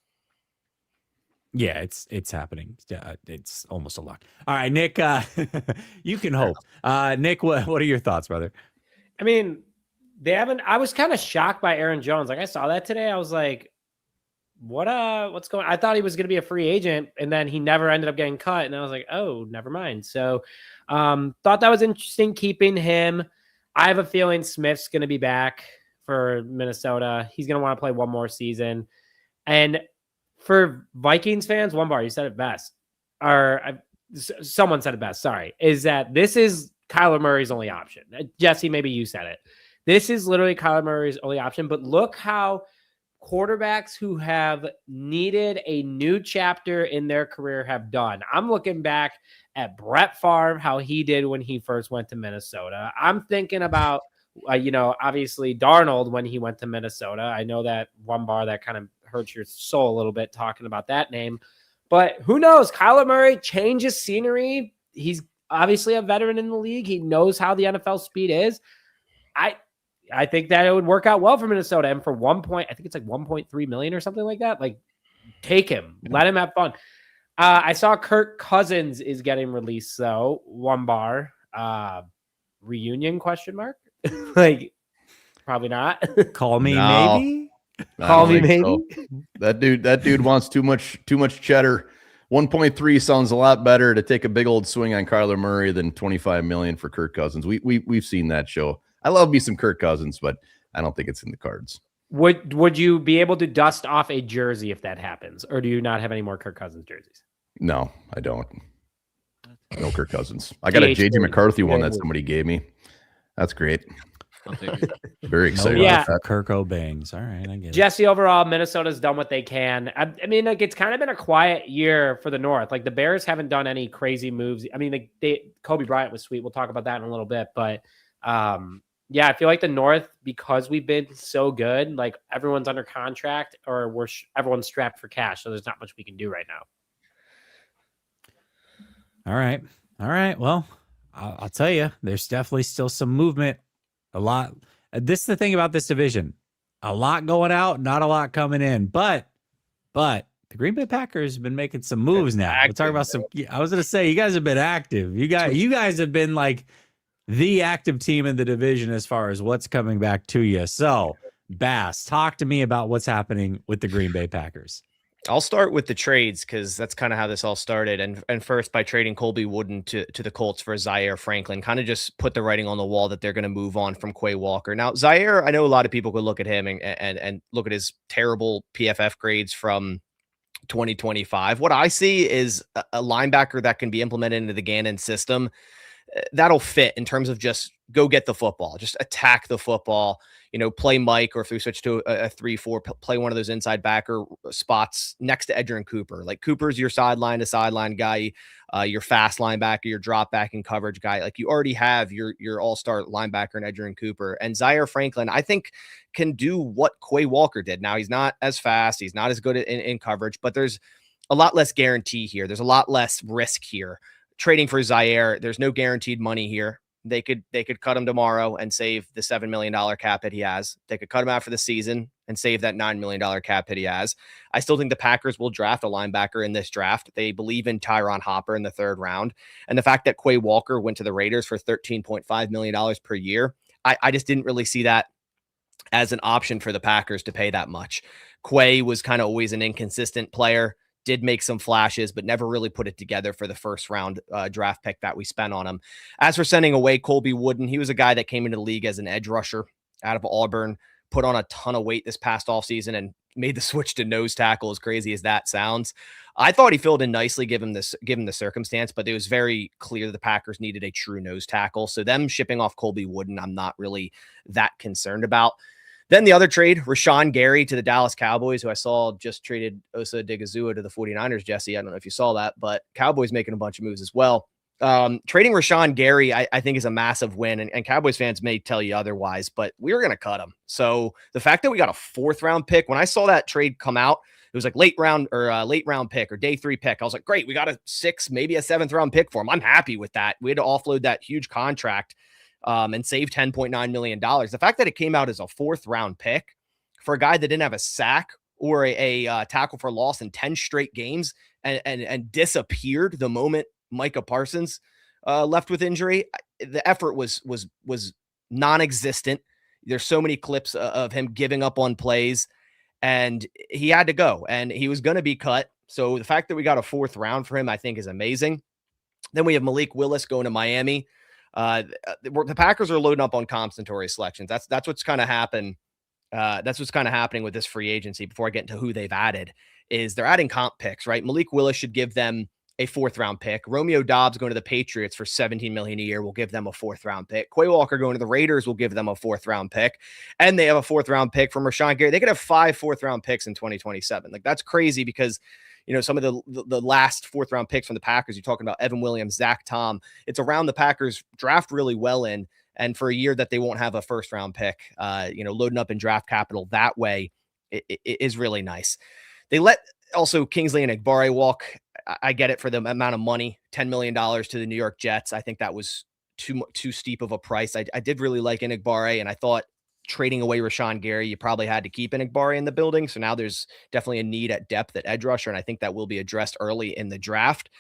S1: Yeah, it's happening. Yeah, it's almost a lock. All right, Nick, you can hope. Nick, what are your thoughts, brother?
S5: I mean, I was kind of shocked by Aaron Jones. Like I saw that today. I was like, what's going on? I thought he was going to be a free agent and then he never ended up getting cut. And I was like, oh, never mind. So, thought that was interesting keeping him. I have a feeling Smith's going to be back for Minnesota. He's going to want to play one more season. And for Vikings fans, one bar, you said it best, someone said it best. Sorry, is that this is Kyler Murray's only option. Jesse, maybe you said it. This is literally Kyler Murray's only option. But look how quarterbacks who have needed a new chapter in their career have done. I'm looking back at Brett Favre, how he did when he first went to Minnesota. I'm thinking about, obviously Darnold when he went to Minnesota. I know that one bar that kind of hurts your soul a little bit talking about that name, but who knows? Kyler Murray changes scenery. He's obviously a veteran in the league. He knows how the NFL speed is. I think that it would work out well for Minnesota. And for I think it's like 1.3 million or something like that. Like, take him, let him have fun. I saw Kirk Cousins is getting released, though. One bar, reunion ? Like, probably not.
S1: Call me
S4: No.
S1: maybe.
S5: Call me maybe.
S4: So. That dude wants too much cheddar. 1.3 sounds a lot better to take a big old swing on Kyler Murray than 25 million for Kirk Cousins. We've seen that show. I love me some Kirk Cousins, but I don't think it's in the cards.
S5: Would you be able to dust off a jersey if that happens, or do you not have any more Kirk Cousins jerseys?
S4: No, I don't. No Kirk Cousins. I got a JJ McCarthy one that somebody gave me. That's great. Very excited about that.
S1: Kirk O'Bangs. All right, I get it.
S5: Jesse, overall, Minnesota's done what they can. I mean, like, it's kind of been a quiet year for the North. Like, the Bears haven't done any crazy moves. I mean, Kobe Bryant was sweet. We'll talk about that in a little bit. But, yeah, I feel like the North, because we've been so good, like, everyone's under contract or everyone's strapped for cash. So there's not much we can do right now.
S1: All right. Well, I'll tell you, there's definitely still some movement. A lot. This is the thing about this division. A lot going out, not a lot coming in. But the Green Bay Packers have been making some moves now. We'll talk about some. I was going to say, you guys have been active. You guys have been like the active team in the division as far as what's coming back to you. So, Bass, talk to me about what's happening with the Green Bay Packers.
S3: I'll start with the trades because that's kind of how this all started. And first, by trading Colby Wooden to the Colts for Zaire Franklin, kind of just put the writing on the wall that they're going to move on from Quay Walker. Now, Zaire, I know a lot of people could look at him and look at his terrible PFF grades from 2025. What I see is a linebacker that can be implemented into the Gannon system that'll fit in terms of just go get the football, just attack the football, play Mike, or if we switch to a 3-4, play one of those inside backer spots next to Edgerrin Cooper. Like, Cooper's your sideline to sideline guy, your fast linebacker, your drop back and coverage guy. Like, you already have your all-star linebacker in Edgerrin Cooper. And Zaire Franklin, I think, can do what Quay Walker did. Now, he's not as fast. He's not as good in coverage, but there's a lot less guarantee here. There's a lot less risk here. Trading for Zaire, there's no guaranteed money here. They could cut him tomorrow and save the $7 million cap hit he has. They could cut him out for the season and save that $9 million cap hit he has. I still think the Packers will draft a linebacker in this draft. They believe in Tyron Hopper in the 3rd round. And the fact that Quay Walker went to the Raiders for $13.5 million per year, I just didn't really see that as an option for the Packers to pay that much. Quay was kind of always an inconsistent player. Did make some flashes, but never really put it together for the 1st round draft pick that we spent on him. As for sending away Colby Wooden, he was a guy that came into the league as an edge rusher out of Auburn, put on a ton of weight this past offseason and made the switch to nose tackle, as crazy as that sounds. I thought he filled in nicely given the circumstance, but it was very clear the Packers needed a true nose tackle. So them shipping off Colby Wooden, I'm not really that concerned about. Then the other trade, Rashawn Gary to the Dallas Cowboys, who I saw just traded Osa Odigizua to the 49ers, Jesse. I don't know if you saw that, but Cowboys making a bunch of moves as well. Trading Rashawn Gary, I think, is a massive win, and Cowboys fans may tell you otherwise, but we were going to cut him. So the fact that we got a 4th round pick, when I saw that trade come out, It was like late round pick or day 3 pick. I was like, great, we got a 6th, maybe a 7th round pick for him. I'm happy with that. We had to offload that huge contract and save $10.9 million. The fact that it came out as a 4th round pick for a guy that didn't have a sack or a tackle for loss in 10 straight games and disappeared the moment Micah Parsons left with injury, the effort was non-existent. There's so many clips of him giving up on plays, and he had to go, and he was going to be cut. So the fact that we got a 4th round for him, I think, is amazing. Then we have Malik Willis going to Miami. The Packers are loading up on compensatory selections. That's what's kind of happened. That's what's kind of happening with this free agency. Before I get into who they've added, is they're adding comp picks, right? Malik Willis should give them a 4th round pick. Romeo Doubs going to the Patriots for $17 million a year will give them a 4th round pick. Quay Walker going to the Raiders will give them a 4th round pick. And they have a 4th round pick from Rashawn Gary. They could have 5 4th round picks in 2027. Like, that's crazy because, you know, some of the last 4th round picks from the Packers, you're talking about Evan Williams, Zach Tom. It's around the Packers draft really well in. And for a year that they won't have a 1st round pick, loading up in draft capital that way it is really nice. They let also Kingsley and Egbare walk. I get it for the amount of money, $10 million to the New York Jets. I think that was too steep of a price. I did really like Egbare, and I thought trading away Rashawn Gary, you probably had to keep Egbare in the building. So now there's definitely a need at depth at edge rusher, and I think that will be addressed early in the draft.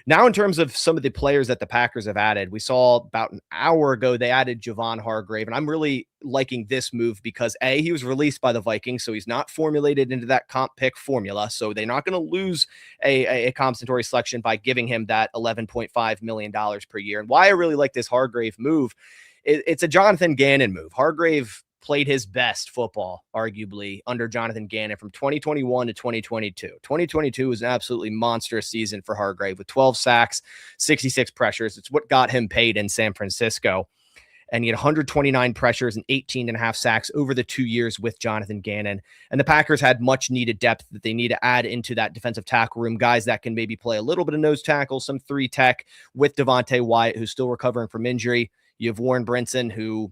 S3: Now, in terms of some of the players that the Packers have added, we saw about an hour ago, they added Javon Hargrave, and I'm really liking this move because A, he was released by the Vikings, so he's not formulated into that comp pick formula. So they're not going to lose a compensatory selection by giving him that $11.5 million per year. And why I really like this Hargrave move, it's a Jonathan Gannon move. Hargrave played his best football, arguably, under Jonathan Gannon from 2021 to 2022. 2022 was an absolutely monstrous season for Hargrave with 12 sacks, 66 pressures. It's what got him paid in San Francisco. And he had 129 pressures and 18.5 sacks over the 2 years with Jonathan Gannon. And the Packers had much needed depth that they need to add into that defensive tackle room. Guys that can maybe play a little bit of nose tackle, some 3 tech with Devontae Wyatt, who's still recovering from injury. You have Warren Brinson, who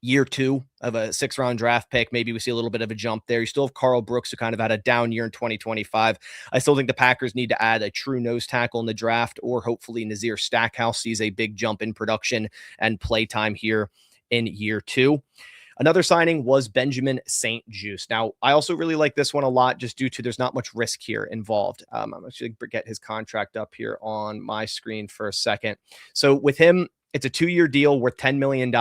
S3: year 2 of a 6th round draft pick. Maybe we see a little bit of a jump there. You still have Carl Brooks, who kind of had a down year in 2025. I still think the Packers need to add a true nose tackle in the draft, or hopefully Nazir Stackhouse sees a big jump in production and play time here in year 2. Another signing was Benjamin St-Juste. Now, I also really like this one a lot just due to there's not much risk here involved. I'm actually going to get his contract up here on my screen for a second. So with him, it's a 2-year deal worth $10 million.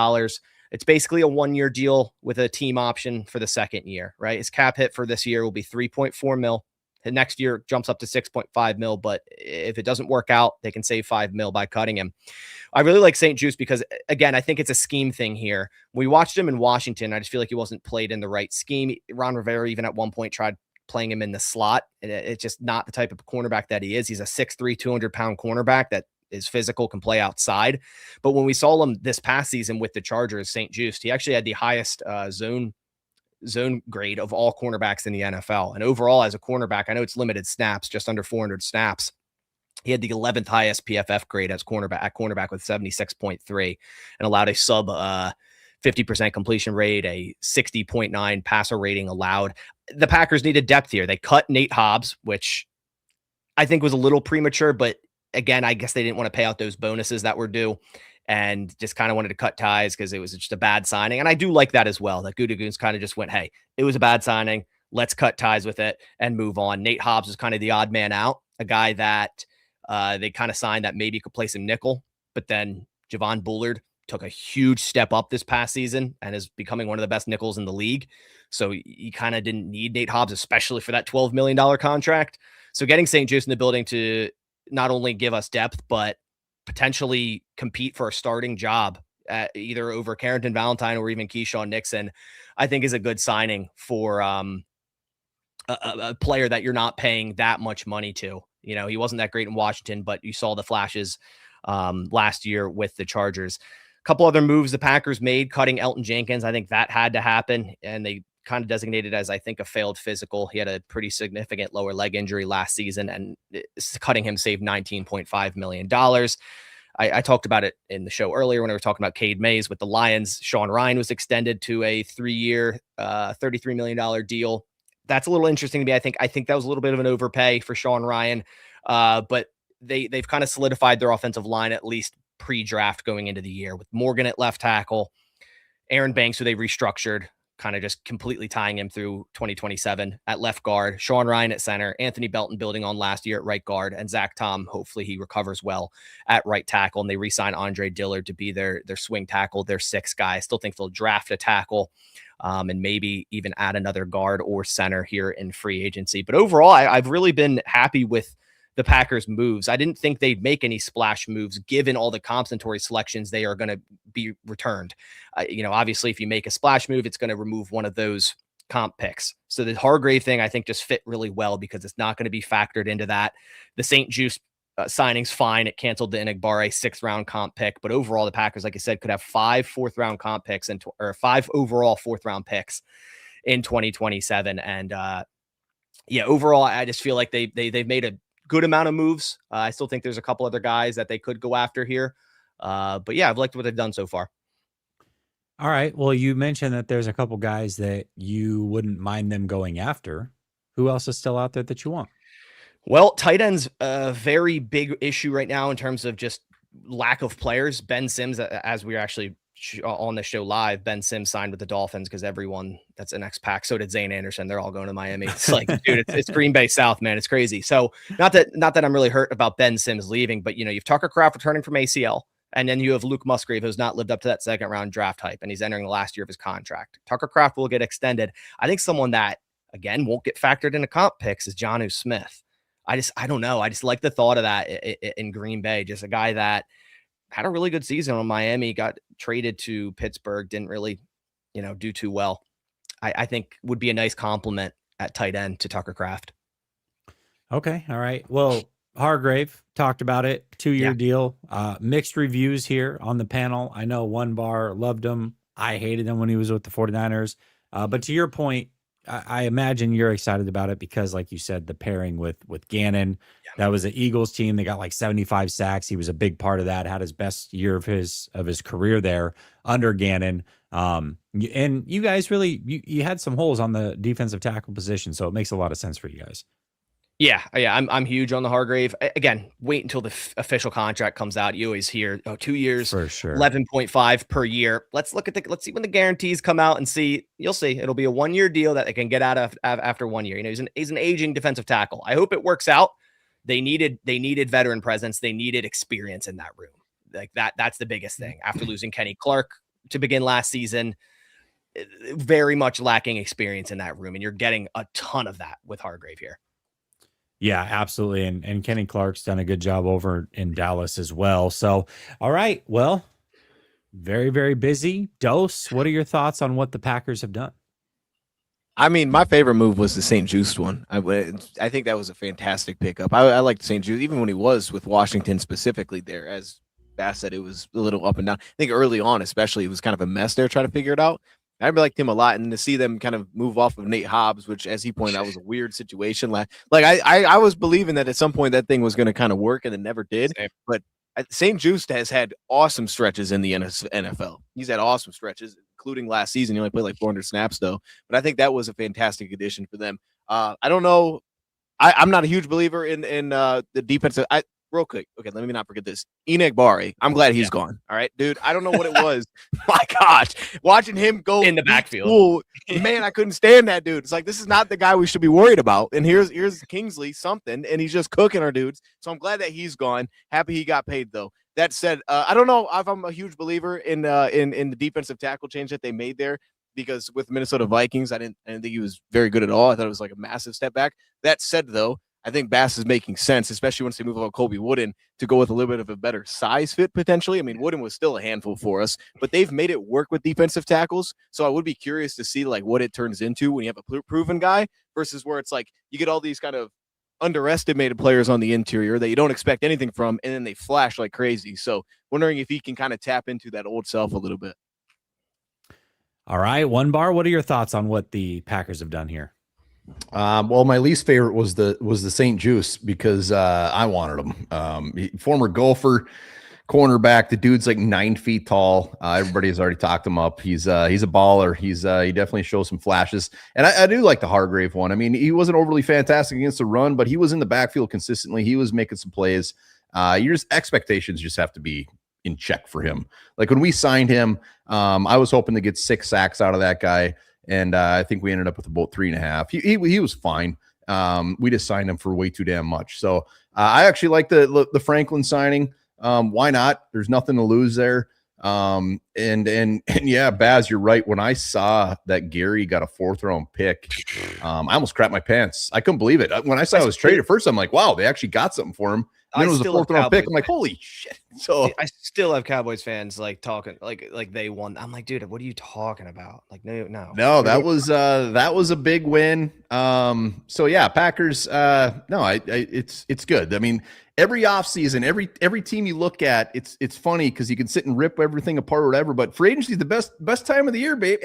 S3: It's basically a 1-year deal with a team option for the 2nd year, right? His cap hit for this year will be 3.4 mil. The next year jumps up to 6.5 mil, but if it doesn't work out, they can save 5 mil by cutting him. I really like St-Juste because, again, I think it's a scheme thing here. We watched him in Washington. I just feel like he wasn't played in the right scheme. Ron Rivera even at one point tried playing him in the slot. It's just not the type of cornerback that he is. He's a 6'3", 200-pound cornerback that is physical, can play outside. But when we saw him this past season with the Chargers, St-Juste, he actually had the highest zone grade of all cornerbacks in the NFL. And overall, as a cornerback, I know it's limited snaps, just under 400 snaps. He had the 11th highest PFF grade as cornerback with 76.3 and allowed a sub 50% completion rate, a 60.9 passer rating allowed. The Packers needed depth here. They cut Nate Hobbs, which I think was a little premature, but again, I guess they didn't want to pay out those bonuses that were due and just kind of wanted to cut ties because it was just a bad signing. And I do like that as well. That Gutekunst kind of just went, hey, it was a bad signing. Let's cut ties with it and move on. Nate Hobbs is kind of the odd man out, a guy that they kind of signed that maybe could play some nickel, but then Javon Bullard took a huge step up this past season and is becoming one of the best nickels in the league. So you kind of didn't need Nate Hobbs, especially for that $12 million contract. So getting St-Juste in the building to not only give us depth, but potentially compete for a starting job either over Carrington Valentine or even Keyshawn Nixon, I think is a good signing for a player that you're not paying that much money to. You know, he wasn't that great in Washington, but you saw the flashes last year with the Chargers. A couple other moves the Packers made, cutting Elton Jenkins. I think that had to happen, and they kind of designated as, I think, a failed physical. He had a pretty significant lower leg injury last season, and cutting him saved $19.5 million. I talked about it in the show earlier when we were talking about Cade Mays with the Lions. Sean Ryan was extended to a 3-year, $33 million deal. that's a little interesting to me. I think that was a little bit of an overpay for Sean Ryan, but they've kind of solidified their offensive line at least pre-draft going into the year with Morgan at left tackle, Aaron Banks, who they restructured, kind of just completely tying him through 2027 at left guard, Sean Ryan at center, Anthony Belton building on last year at right guard, and Zach Tom, hopefully he recovers well at right tackle. And they re-sign Andre Dillard to be their swing tackle, their sixth guy. I still think they'll draft a tackle and maybe even add another guard or center here in free agency. But overall, I've really been happy with the Packers' moves. I didn't think they'd make any splash moves given all the compensatory selections they are going to be returned. Obviously, if you make a splash move, it's going to remove one of those comp picks. So the Hargrave thing, I think, just fit really well because it's not going to be factored into that. The St. Juice signing's fine. It canceled the Enigbare 6th-round comp pick. But overall, the Packers, like I said, could have 5 4th-round comp picks or 5 overall 4th-round picks in 2027. And overall, I just feel like they've made a good amount of moves. I still think there's a couple other guys that they could go after here. But yeah, I've liked what they've done so far.
S1: All right. Well, you mentioned that there's a couple guys that you wouldn't mind them going after. Who else is still out there that you want?
S3: Well, tight end's a very big issue right now in terms of just lack of players. Ben Sims, as we're actually on the show live, Ben Sims signed with the Dolphins because everyone that's an ex-Pack. So did Zane Anderson. They're all going to Miami. It's like, dude, it's Green Bay South, man. It's crazy. So not that I'm really hurt about Ben Sims leaving, but you've Tucker Kraft returning from ACL, and then you have Luke Musgrave, who's not lived up to that 2nd-round draft hype, and he's entering the last year of his contract. Tucker Kraft will get extended. I think someone that again won't get factored into comp picks is Jonnu Smith. I don't know. I just like the thought of that in Green Bay. Just a guy that had a really good season on Miami, got traded to Pittsburgh, didn't really, do too well. I think would be a nice compliment at tight end to Tucker Kraft.
S1: Okay. All right. Well, Hargrave talked about it, 2-year deal, mixed reviews here on the panel. I know one bar loved him. I hated him when he was with the 49ers. But to your point, I imagine you're excited about it because, like you said, the pairing with Gannon, that was the Eagles team. They got like 75 sacks. He was a big part of that. Had his best year of his career there under Gannon. And you guys really you had some holes on the defensive tackle position, so it makes a lot of sense for you guys. Yeah.
S3: I'm huge on the Hargrave. Again, wait until the official contract comes out. You always hear 2 years
S1: for sure,
S3: 11.5 per year. Let's see when the guarantees come out and see. You'll see it'll be a 1-year deal that they can get out of after 1 year. He's an aging defensive tackle. I hope it works out. They needed veteran presence. They needed experience in that room. Like that's the biggest thing. After losing Kenny Clark to begin last season, very much lacking experience in that room, and you're getting a ton of that with Hargrave here.
S1: Yeah, absolutely. And Kenny Clark's done a good job over in Dallas as well. So, all right. Well, very, very busy. Dose, what are your thoughts on what the Packers have done?
S2: I mean, my favorite move was the St. Juice one. I think that was a fantastic pickup. I liked St. Juice, even when he was with Washington specifically there. As Bass said, it was a little up and down. I think early on, especially, it was kind of a mess there trying to figure it out. I liked him a lot, and to see them kind of move off of Nate Hobbs, which, as he pointed out, was a weird situation. Like I was believing that at some point that thing was going to kind of work, and it never did.
S3: Same.
S2: But St. Juice has had awesome stretches in the NFL. He's had awesome stretches, including last season. He only played like 400 snaps, though. But I think that was a fantastic addition for them. I don't know. I'm not a huge believer in the defensive. Real quick, okay, let me not forget this. Enigbare, I'm glad he's gone. All right, dude. I don't know what it was. My gosh, watching him go
S3: in the backfield,
S2: school, man, I couldn't stand that dude. It's like, this is not the guy we should be worried about. And here's Kingsley something, and he's just cooking our dudes. So I'm glad that he's gone. Happy he got paid though. That said, I don't know if I'm a huge believer in the defensive tackle change that they made there, because with Minnesota Vikings, I didn't think he was very good at all. I thought it was like a massive step back. That said, though, I think Bass is making sense, especially once they move on Kobe Wooden, to go with a little bit of a better size fit potentially. I mean, Wooden was still a handful for us, but they've made it work with defensive tackles. So I would be curious to see like what it turns into when you have a proven guy versus where it's like you get all these kind of underestimated players on the interior that you don't expect anything from, and then they flash like crazy. So wondering if he can kind of tap into that old self a little bit.
S1: All right, One Bar, what are your thoughts on what the Packers have done here?
S4: Well, my least favorite was the St. Juice because I wanted him. Former golfer, cornerback. The dude's like 9 feet tall. Everybody has already talked him up. He's a baller. He definitely shows some flashes. And I do like the Hargrave one. I mean, he wasn't overly fantastic against the run, but he was in the backfield consistently. He was making some plays. Your expectations just have to be in check for him. Like when we signed him, I was hoping to get 6 sacks out of that guy. And I think we ended up with about 3.5. He was fine. We just signed him for way too damn much. So I actually like the Franklin signing. Why not? There's nothing to lose there. And yeah, Baz, you're right. When I saw that Gary got a 4th round pick, I almost crapped my pants. I couldn't believe it. When I saw it was traded first, I'm like, wow, they actually got something for him. And then it was a 4th round pick. I'm like, holy shit. So
S3: I still have Cowboys fans like talking like they won. I'm like, dude, what are you talking about? Like, no,
S4: that was a big win. So yeah, Packers. It's good. I mean, every offseason, every team you look at, it's funny because you can sit and rip everything apart or whatever. But free agency is the best time of the year, babe.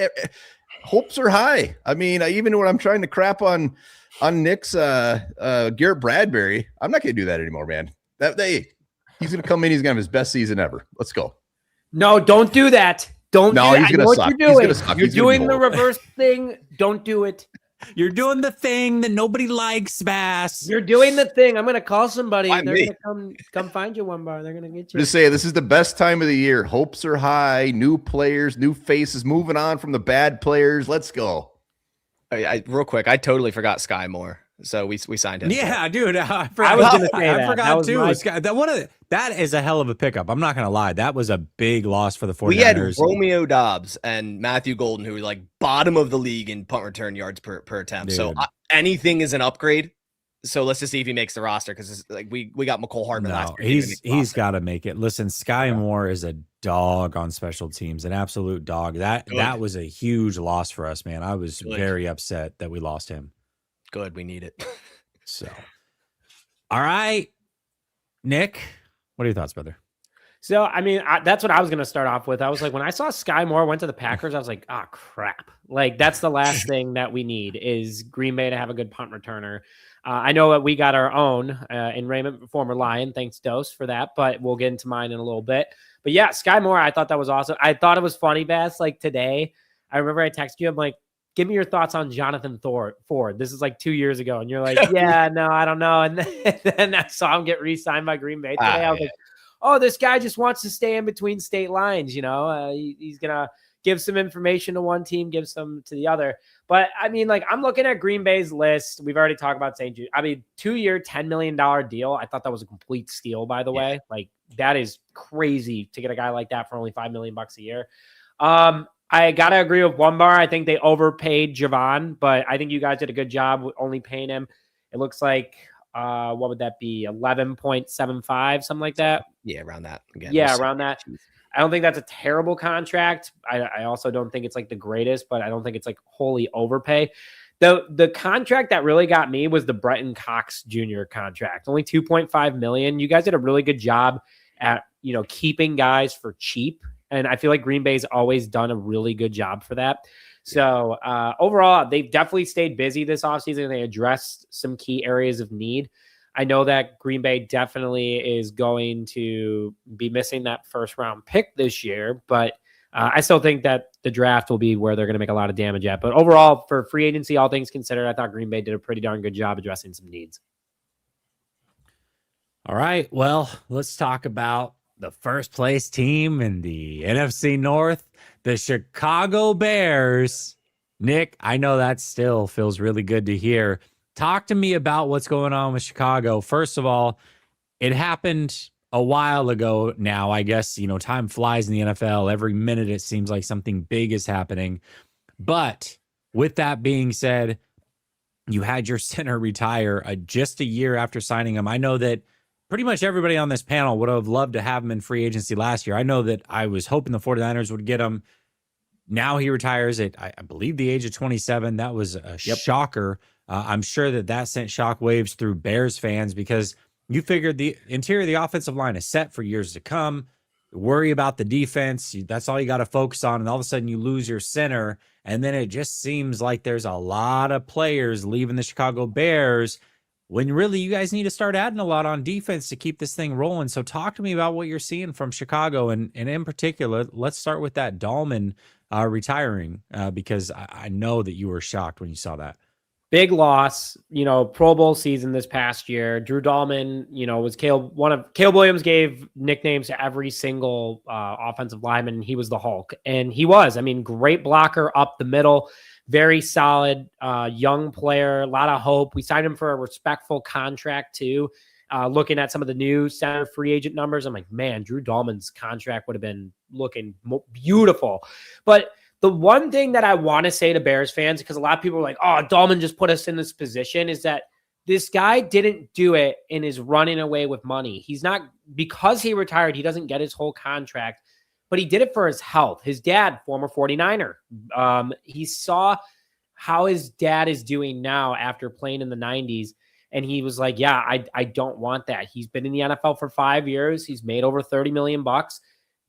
S4: Hopes are high. I mean, even when I'm trying to crap on Nick's Garrett Bradbury, I'm not going to do that anymore, man. He's going to come in. He's going to have his best season ever. Let's go.
S5: No, don't do that. Don't.
S4: No,
S5: do
S4: he's going to suck.
S5: You're doing.
S4: You're
S5: doing the reverse thing. Don't do it.
S1: You're doing the thing that nobody likes, Bass.
S5: You're doing the thing. I'm going to call somebody.
S3: Why
S5: They're
S3: me?
S5: going to come find you one bar. They're going to get you.
S4: Just say this is the best time of the year. Hopes are high. New players, new faces, moving on from the bad players. Let's go.
S3: Real quick, I totally forgot Sky Moore. So we signed him.
S1: Yeah, dude. I
S5: was gonna say that.
S1: I forgot
S5: That was
S1: too.
S5: my-
S1: That is a hell of a pickup. I'm not going to lie. That was a big loss for the 49ers.
S3: We had Romeo Dobbs and Matthew Golden, who were like bottom of the league in punt return yards per attempt.
S1: Dude.
S3: So anything is an upgrade. So let's just see if he makes the roster because like we got McCole Hardman last year.
S1: He's got to make it. Listen, Sky Moore is a dog on special teams, an absolute dog. That was a huge loss for us, man. I was very upset that we lost him.
S3: Good, we need it.
S1: So, all right, Nick, what are your thoughts, brother?
S5: So, I mean, that's what I was going to start off with. I was like, when I saw Sky Moore went to the Packers, I was like, oh, crap. Like, that's the last thing that we need is Green Bay to have a good punt returner. I know that we got our own in Raymond, former Lion. Thanks, Dose, for that. But we'll get into mine in a little bit. But yeah, Sky Moore, I thought that was awesome. I thought it was funny, Bass. Like today, I remember I texted you. I'm like, give me your thoughts on Jonathan Ford. This is like 2 years ago. And you're like, yeah, no, I don't know. And then I saw him get re-signed by Green Bay today. I was like, oh, this guy just wants to stay in between state lines. You know, he's going to give some information to one team, give some to the other. But I mean, like, I'm looking at Green Bay's list. We've already talked about St. Jude. I mean, 2-year, $10 million deal. I thought that was a complete steal, by the way. Like, that is crazy to get a guy like that for only $5 million a year. I got to agree with one bar. I think they overpaid Javon, but I think you guys did a good job with only paying him. It looks like, what would that be? 11.75, something like that.
S3: Yeah, around that. Again,
S5: yeah, around that. I don't think that's a terrible contract. I also don't think it's like the greatest, but I don't think it's like wholly overpay. The contract that really got me was the Bretton Cox Jr. contract, only $2.5 million. You guys did a really good job at, you know, keeping guys for cheap. And I feel like Green Bay's always done a really good job for that. So overall, they've definitely stayed busy this offseason. They addressed some key areas of need. I know that Green Bay definitely is going to be missing that first round pick this year, but I still think that the draft will be where they're going to make a lot of damage at. But overall, for free agency, all things considered, I thought Green Bay did a pretty darn good job addressing some needs.
S1: All right. Well, let's talk about the first place team in the NFC North, the Chicago Bears. Nick, I know that still feels really good to hear. Talk to me about what's going on with Chicago. First of all, it happened a while ago now. I guess, you know, time flies in the NFL. Every minute it seems like something big is happening. But with that being said, you had your center retire just a year after signing him. I know that pretty much everybody on this panel would have loved to have him in free agency last year. I know that I was hoping the 49ers would get him. Now he retires at, I believe, the age of 27. That was a shocker. I'm sure that sent shockwaves through Bears fans because you figured the interior of the offensive line is set for years to come. Worry about the defense. That's all you got to focus on. And all of a sudden you lose your center. And then it just seems like there's a lot of players leaving the Chicago Bears. when really you guys need to start adding a lot on defense to keep this thing rolling. So talk to me about what you're seeing from Chicago, and in particular, let's start with that Dahlman retiring, because I know that you were shocked when you saw that.
S5: Big loss, Pro Bowl season this past year. Drew Dahlman, was Caleb Williams gave nicknames to every single offensive lineman. He was the Hulk, and he was. I mean, great blocker up the middle, very solid young player, a lot of hope. We signed him for a respectful contract too. Looking at some of the new center free agent numbers, I'm like, man, Drew Dahlman's contract would have been looking beautiful, but the one thing that I want to say to Bears fans, because a lot of people are like, oh, Dahlman just put us in this position, is that this guy didn't do it and is running away with money. He's not, because he retired, he doesn't get his whole contract, but he did it for his health. His dad, former 49er, he saw how his dad is doing now after playing in the 90s. And he was like, yeah, I don't want that. He's been in the NFL for 5 years. He's made over $30 million.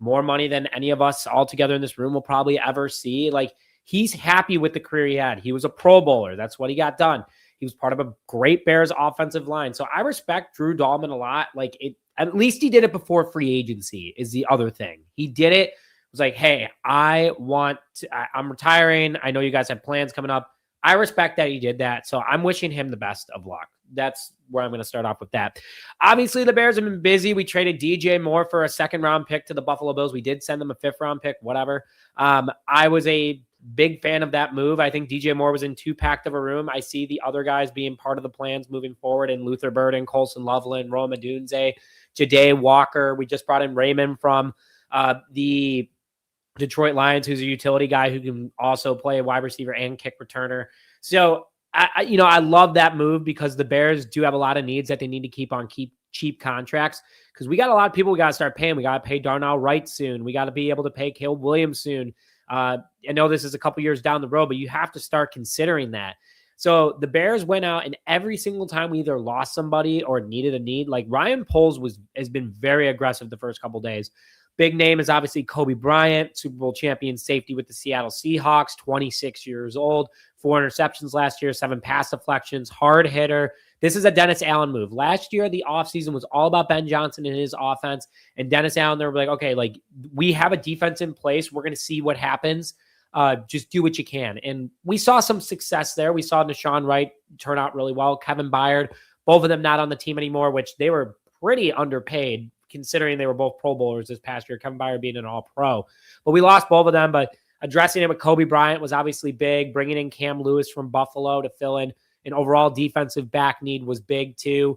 S5: More money than any of us all together in this room will probably ever see. Like, he's happy with the career he had. He was a Pro Bowler. That's what he got done. He was part of a great Bears offensive line. So I respect Drew Dahlman a lot. Like, at least he did it before free agency is the other thing. He did it. It was like, hey, I'm retiring. I know you guys have plans coming up. I respect that he did that. So I'm wishing him the best of luck. That's where I'm going to start off with that. Obviously, the Bears have been busy. We traded DJ Moore for a 2nd-round pick to the Buffalo Bills. We did send them a 5th-round pick, whatever. I was a big fan of that move. I think DJ Moore was in too packed of a room. I see the other guys being part of the plans moving forward, and Luther Burden, Colson Loveland, Roma Dunze, Jade Walker. We just brought in Raymond from the Detroit Lions, who's a utility guy who can also play a wide receiver and kick returner. So I love that move, because the Bears do have a lot of needs that they need to keep cheap contracts, because we got a lot of people we got to start paying. We got to pay Darnell Wright soon. We got to be able to pay Caleb Williams soon. I know this is a couple years down the road, but you have to start considering that. So the Bears went out, and every single time we either lost somebody or needed a need, like Ryan Poles has been very aggressive the first couple days. Big name is obviously Kobe Bryant, Super Bowl champion safety with the Seattle Seahawks, 26 years old, 4 interceptions last year, 7 pass deflections, hard hitter. This is a Dennis Allen move. Last year, the offseason was all about Ben Johnson and his offense. And Dennis Allen, they were like, okay, like, we have a defense in place. We're going to see what happens. Just do what you can. And we saw some success there. We saw Deshaun Wright turn out really well. Kevin Byard, both of them not on the team anymore, which they were pretty underpaid considering they were both Pro Bowlers this past year, Kevin Byard being an All-Pro. But we lost both of them, but addressing it with Kobe Bryant was obviously big. Bringing in Cam Lewis from Buffalo to fill in an overall defensive back need was big too.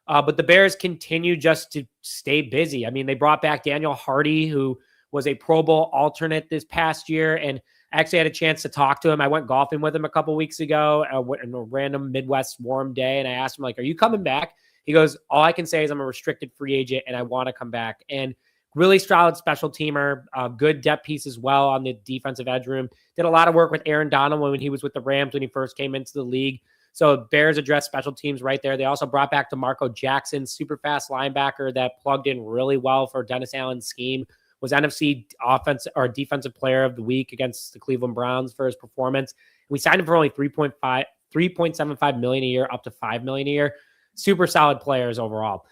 S5: But the Bears continue just to stay busy. I mean, they brought back Daniel Hardy, who was a Pro Bowl alternate this past year, and I actually had a chance to talk to him. I went golfing with him a couple weeks ago on a random Midwest warm day, and I asked him, like, are you coming back? He goes, all I can say is I'm a restricted free agent and I want to come back. And really solid special teamer, good depth piece as well on the defensive edge room. Did a lot of work with Aaron Donald when he was with the Rams when he first came into the league. So Bears addressed special teams right there. They also brought back DeMarco Jackson, super fast linebacker that plugged in really well for Dennis Allen's scheme. Was NFC offensive or defensive player of the week against the Cleveland Browns for his performance. We signed him for only $3.75 million a year, up to $5 million a year. Super solid players overall.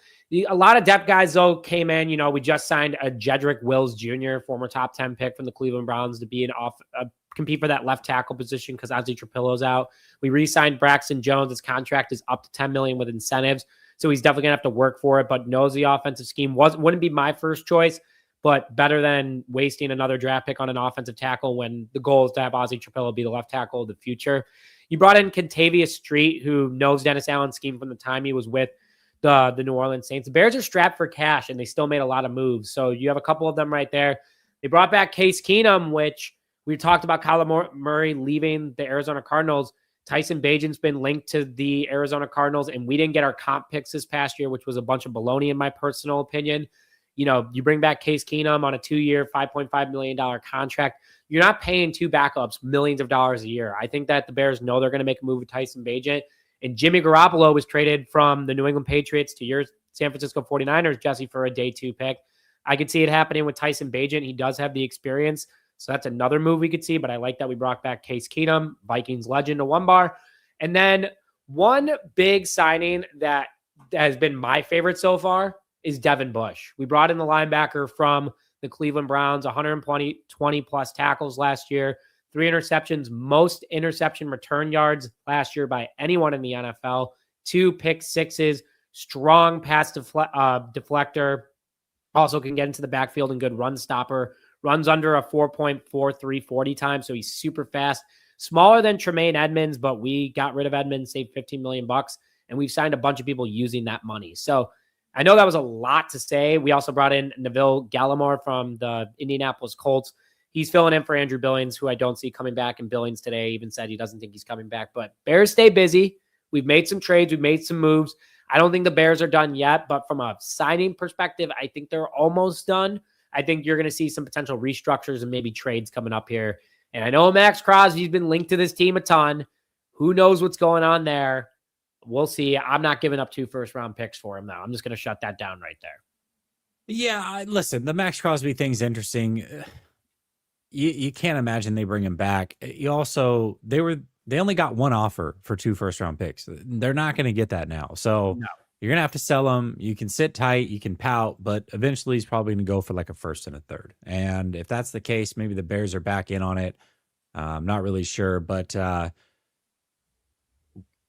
S5: A lot of depth guys, though, came in. We just signed a Jedrick Wills Jr., former top 10 pick from the Cleveland Browns, to be compete for that left tackle position because Ozzie Trapillo's out. We re-signed Braxton Jones. His contract is up to $10 million with incentives, so he's definitely going to have to work for it, but knows the offensive scheme. Wouldn't be my first choice, but better than wasting another draft pick on an offensive tackle when the goal is to have Ozzie Trapillo be the left tackle of the future. You brought in Contavious Street, who knows Dennis Allen's scheme from the time he was with the New Orleans Saints. The Bears are strapped for cash, and they still made a lot of moves. So you have a couple of them right there. They brought back Case Keenum, which we talked about Kyler Murray leaving the Arizona Cardinals. Tyson Bagent's been linked to the Arizona Cardinals, and we didn't get our comp picks this past year, which was a bunch of baloney in my personal opinion. You bring back Case Keenum on a 2-year, $5.5 million contract. You're not paying 2 backups millions of dollars a year. I think that the Bears know they're going to make a move with Tyson Bagent. And Jimmy Garoppolo was traded from the New England Patriots to your San Francisco 49ers, Jesse, for a day 2 pick. I could see it happening with Tyson Bagent. He does have the experience. So that's another move we could see. But I like that we brought back Case Keenum, Vikings legend, to one bar. And then One big signing that has been my favorite so far is Devin Bush. We brought in the linebacker from the Cleveland Browns, 120 plus tackles last year, 3 interceptions, most interception return yards last year by anyone in the NFL, 2 pick sixes, strong pass deflector, also can get into the backfield and good run stopper, runs under a 4.43 40 time, so he's super fast. Smaller than Tremaine Edmonds, but we got rid of Edmonds, saved $15 million, and we've signed a bunch of people using that money. So I know that was a lot to say. We also brought in Neville Gallimore from the Indianapolis Colts. He's filling in for Andrew Billings, who I don't see coming back. And Billings today even said he doesn't think he's coming back. But Bears stay busy. We've made some trades. We've made some moves. I don't think the Bears are done yet. But from a signing perspective, I think they're almost done. I think you're going to see some potential restructures and maybe trades coming up here. And I know Max Crosby's been linked to this team a ton. Who knows what's going on there? We'll see. I'm not giving up 2 first-round picks for him, though. I'm just going to shut that down right there.
S1: Yeah, listen, the Max Crosby thing's interesting. You can't imagine they bring him back. You also, they only got 1 offer for 2 first-round picks. They're not going to get that now. So
S5: No.
S1: you're going to have to sell him. You can sit tight, you can pout, but eventually he's probably going to go for like a first and a third. And if that's the case, maybe the Bears are back in on it. I'm not really sure, but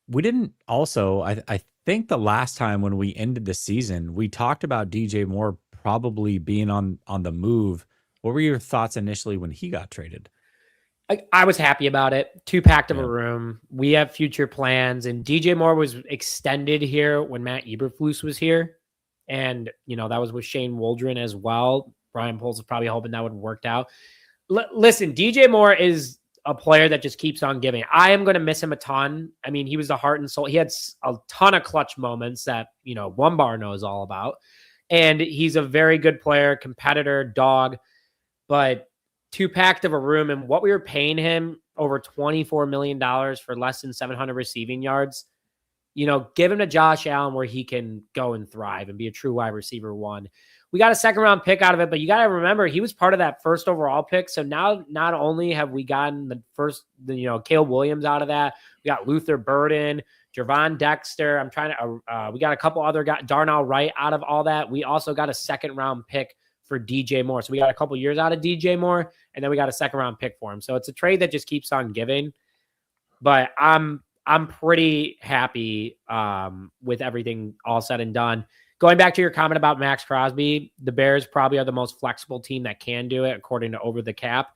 S1: we didn't also, I think the last time when we ended the season, we talked about DJ Moore probably being on the move. What were your thoughts initially when he got traded?
S5: I was happy about it. 2 packed of a room. We have future plans, and DJ Moore was extended here when Matt Eberflus was here. And, that was with Shane Waldron as well. Brian Poles was probably hoping that would have worked out. Listen, DJ Moore is a player that just keeps on giving. I am going to miss him a ton. I mean, he was the heart and soul. He had a ton of clutch moments that, One Bar knows all about. And he's a very good player, competitor, dog. But 2 packed of a room, and what we were paying him, over $24 million for less than 700 receiving yards, give him to Josh Allen where he can go and thrive and be a true wide receiver 1. We got a 2nd-round pick out of it, but you got to remember he was part of that first overall pick. So now not only have we gotten the Caleb Williams out of that, we got Luther Burden, Javon Dexter. We got a couple other guys, Darnell Wright out of all that. We also got a 2nd-round pick for DJ Moore. So we got a couple years out of DJ Moore, and then we got a 2nd-round pick for him. So it's a trade that just keeps on giving. But I'm pretty happy with everything all said and done. Going back to your comment about Max Crosby, the Bears probably are the most flexible team that can do it according to Over the Cap.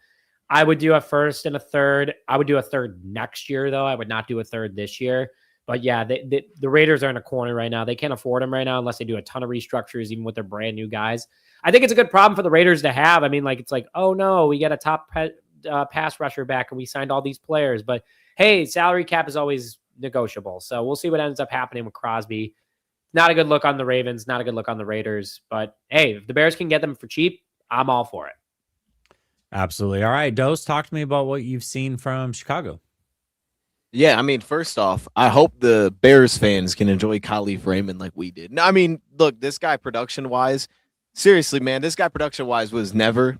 S5: I would do a first and a third. I would do a third next year, though. I would not do a third this year. But yeah, the Raiders are in a corner right now. They can't afford them right now unless they do a ton of restructures, even with their brand new guys. I think it's a good problem for the Raiders to have. I mean, it's like, oh no, we get a top pass rusher back and we signed all these players. But hey, salary cap is always negotiable. So we'll see what ends up happening with Crosby. Not a good look on the Ravens, not a good look on the Raiders. But hey, if the Bears can get them for cheap, I'm all for it.
S1: Absolutely. All right, Dose, talk to me about what you've seen from Chicago.
S2: Yeah, I mean, first off, I hope the Bears fans can enjoy Khalif Raymond like we did. No, I mean, look, this guy production-wise, seriously, man, this guy production-wise was never,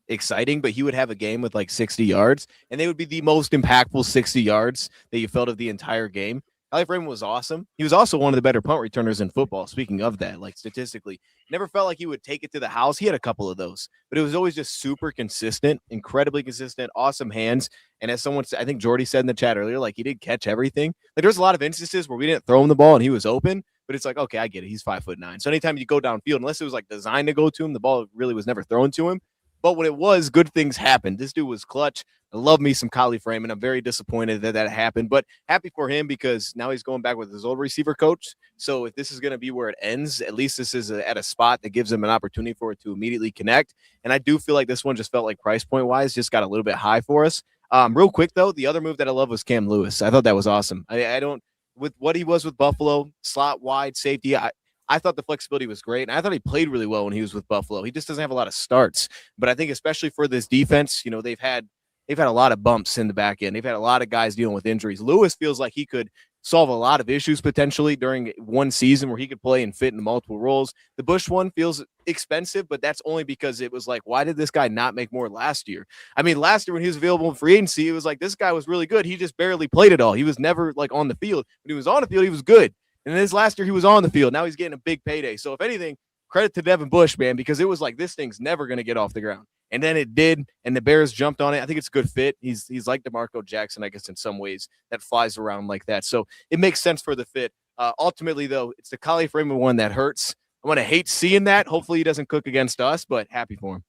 S2: exciting, but he would have a game with, 60 yards, and they would be the most impactful 60 yards that you felt of the entire game. Khalif Raymond was awesome. He was also one of the better punt returners in football, speaking of that, statistically. Never felt like he would take it to the house. He had a couple of those, but it was always just super consistent, incredibly consistent, awesome hands. And as someone, I think Jordy said in the chat earlier, he did catch everything. There's a lot of instances where we didn't throw him the ball and he was open, but it's okay, I get it. He's 5'9". So anytime you go downfield, unless it was designed to go to him, the ball really was never thrown to him. But when it was, good things happened. This dude was clutch. I love me some Khalif Raymond. I'm very disappointed that happened, but happy for him because now he's going back with his old receiver coach. So if this is going to be where it ends, at least this is at a spot that gives him an opportunity for it to immediately connect. And I do feel like this one just felt like price point wise, just got a little bit high for us. Real quick though, the other move that I love was Cam Lewis. I thought that was awesome. With what he was with Buffalo, slot wide safety, I thought the flexibility was great, and I thought he played really well when he was with Buffalo. He just doesn't have a lot of starts, but I think especially for this defense, they've had they've had a lot of bumps in the back end. They've had a lot of guys dealing with injuries. Lewis feels like he could solve a lot of issues potentially during one season where he could play and fit into multiple roles. The Bush one feels expensive, but that's only because it was like, why did this guy not make more last year? I mean, last year when he was available in free agency, it was like, this guy was really good. He just barely played it all. He was never like on the field. When he was on the field, he was good. And this last year he was on the field. Now he's getting a big payday. So if anything, credit to Devin Bush, man, because it was like, this thing's never going to get off the ground. And then it did, and the Bears jumped on it. I think it's a good fit. He's like DeMarco Jackson, I guess, in some ways, that flies around like that. So it makes sense for the fit. Ultimately, though, it's the Kalif Raymond one that hurts. I'm going to hate seeing that. Hopefully he doesn't cook against us, but happy for him.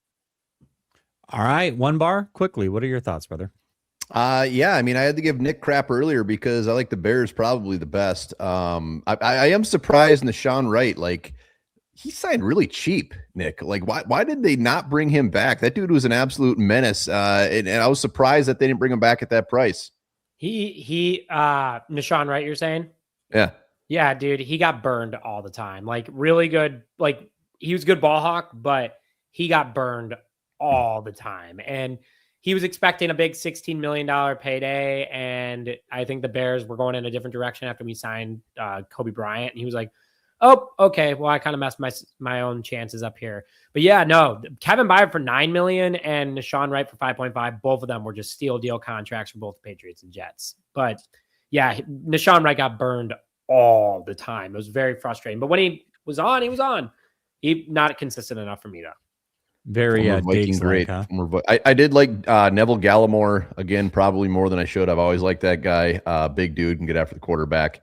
S1: All right, One Bar, quickly, what are your thoughts, brother?
S4: Yeah, I mean, I had to give Nick crap earlier because I like the Bears probably the best. I am surprised Nashawn Wright, like, he signed really cheap, Nick. Like, why did they not bring him back? That dude was an absolute menace. And I was surprised that they didn't bring him back at that price.
S5: Nashawn Wright, you're saying?
S4: Yeah.
S5: Yeah, dude, he got burned all the time. Like, really good. Like, he was a good ball hawk, but he got burned all the time. And he was expecting a big $16 million payday. And I think the Bears were going in a different direction after we signed Kobe Bryant. And he was like, oh, okay. Well, I kind of messed my own chances up here. But yeah, no, Kevin Byard for $9 million and Nashawn Wright for 5.5. Both of them were just steal deal contracts for both the Patriots and Jets. But yeah, Nashawn Wright got burned all the time. It was very frustrating. But when he was on, he was on. He not consistent enough for me though.
S1: Very
S4: Viking great.
S1: huh?
S4: I did like Neville Gallimore again, probably more than I should. I've always liked that guy. Big dude, can get after the quarterback.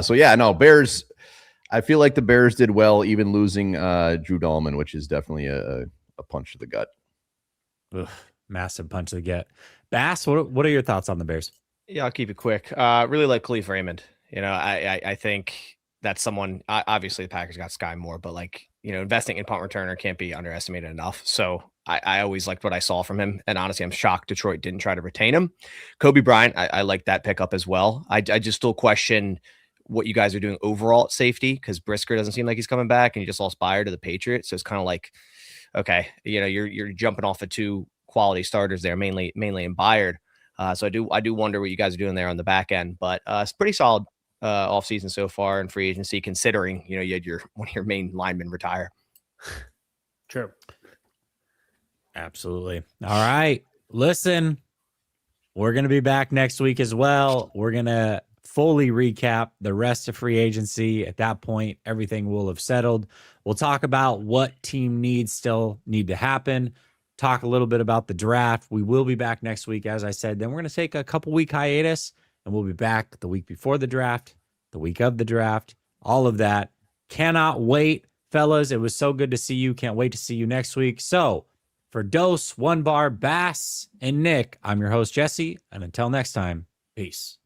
S4: So yeah, no, Bears. I feel like the Bears did well, even losing Drew Dahlman, which is definitely a punch to the gut.
S1: Ugh, massive punch to the gut. Bass, what are your thoughts on the Bears?
S3: Yeah, I'll keep it quick. Really like Kalif Raymond. You know, I think that's someone. Obviously, the Packers got Sky Moore, but like, you know, investing in punt returner can't be underestimated enough. So I always liked what I saw from him, and honestly, I'm shocked Detroit didn't try to retain him. Kobe Bryant, I like that pickup as well. I just still question what you guys are doing overall at safety, because Brisker doesn't seem like he's coming back, and you just lost Byard to the Patriots. So it's kind of like, okay, you know, you're jumping off of two quality starters there, mainly in Byard. So I do wonder what you guys are doing there on the back end, but it's pretty solid offseason so far in free agency, considering, you know, you had one of your main linemen retire.
S5: True.
S1: Absolutely. All right. Listen, we're going to be back next week as well. We're going to fully recap the rest of free agency. At that point, everything will have settled. We'll talk about what team needs still need to happen. Talk a little bit about the draft. We will be back next week, as I said. Then we're going to take a couple week hiatus, and we'll be back the week before the draft, the week of the draft, all of that. Cannot wait, fellas. It was so good to see you. Can't wait to see you next week. So for Dose, One Bar, Bass, and Nick, I'm your host, Jesse. And until next time, peace.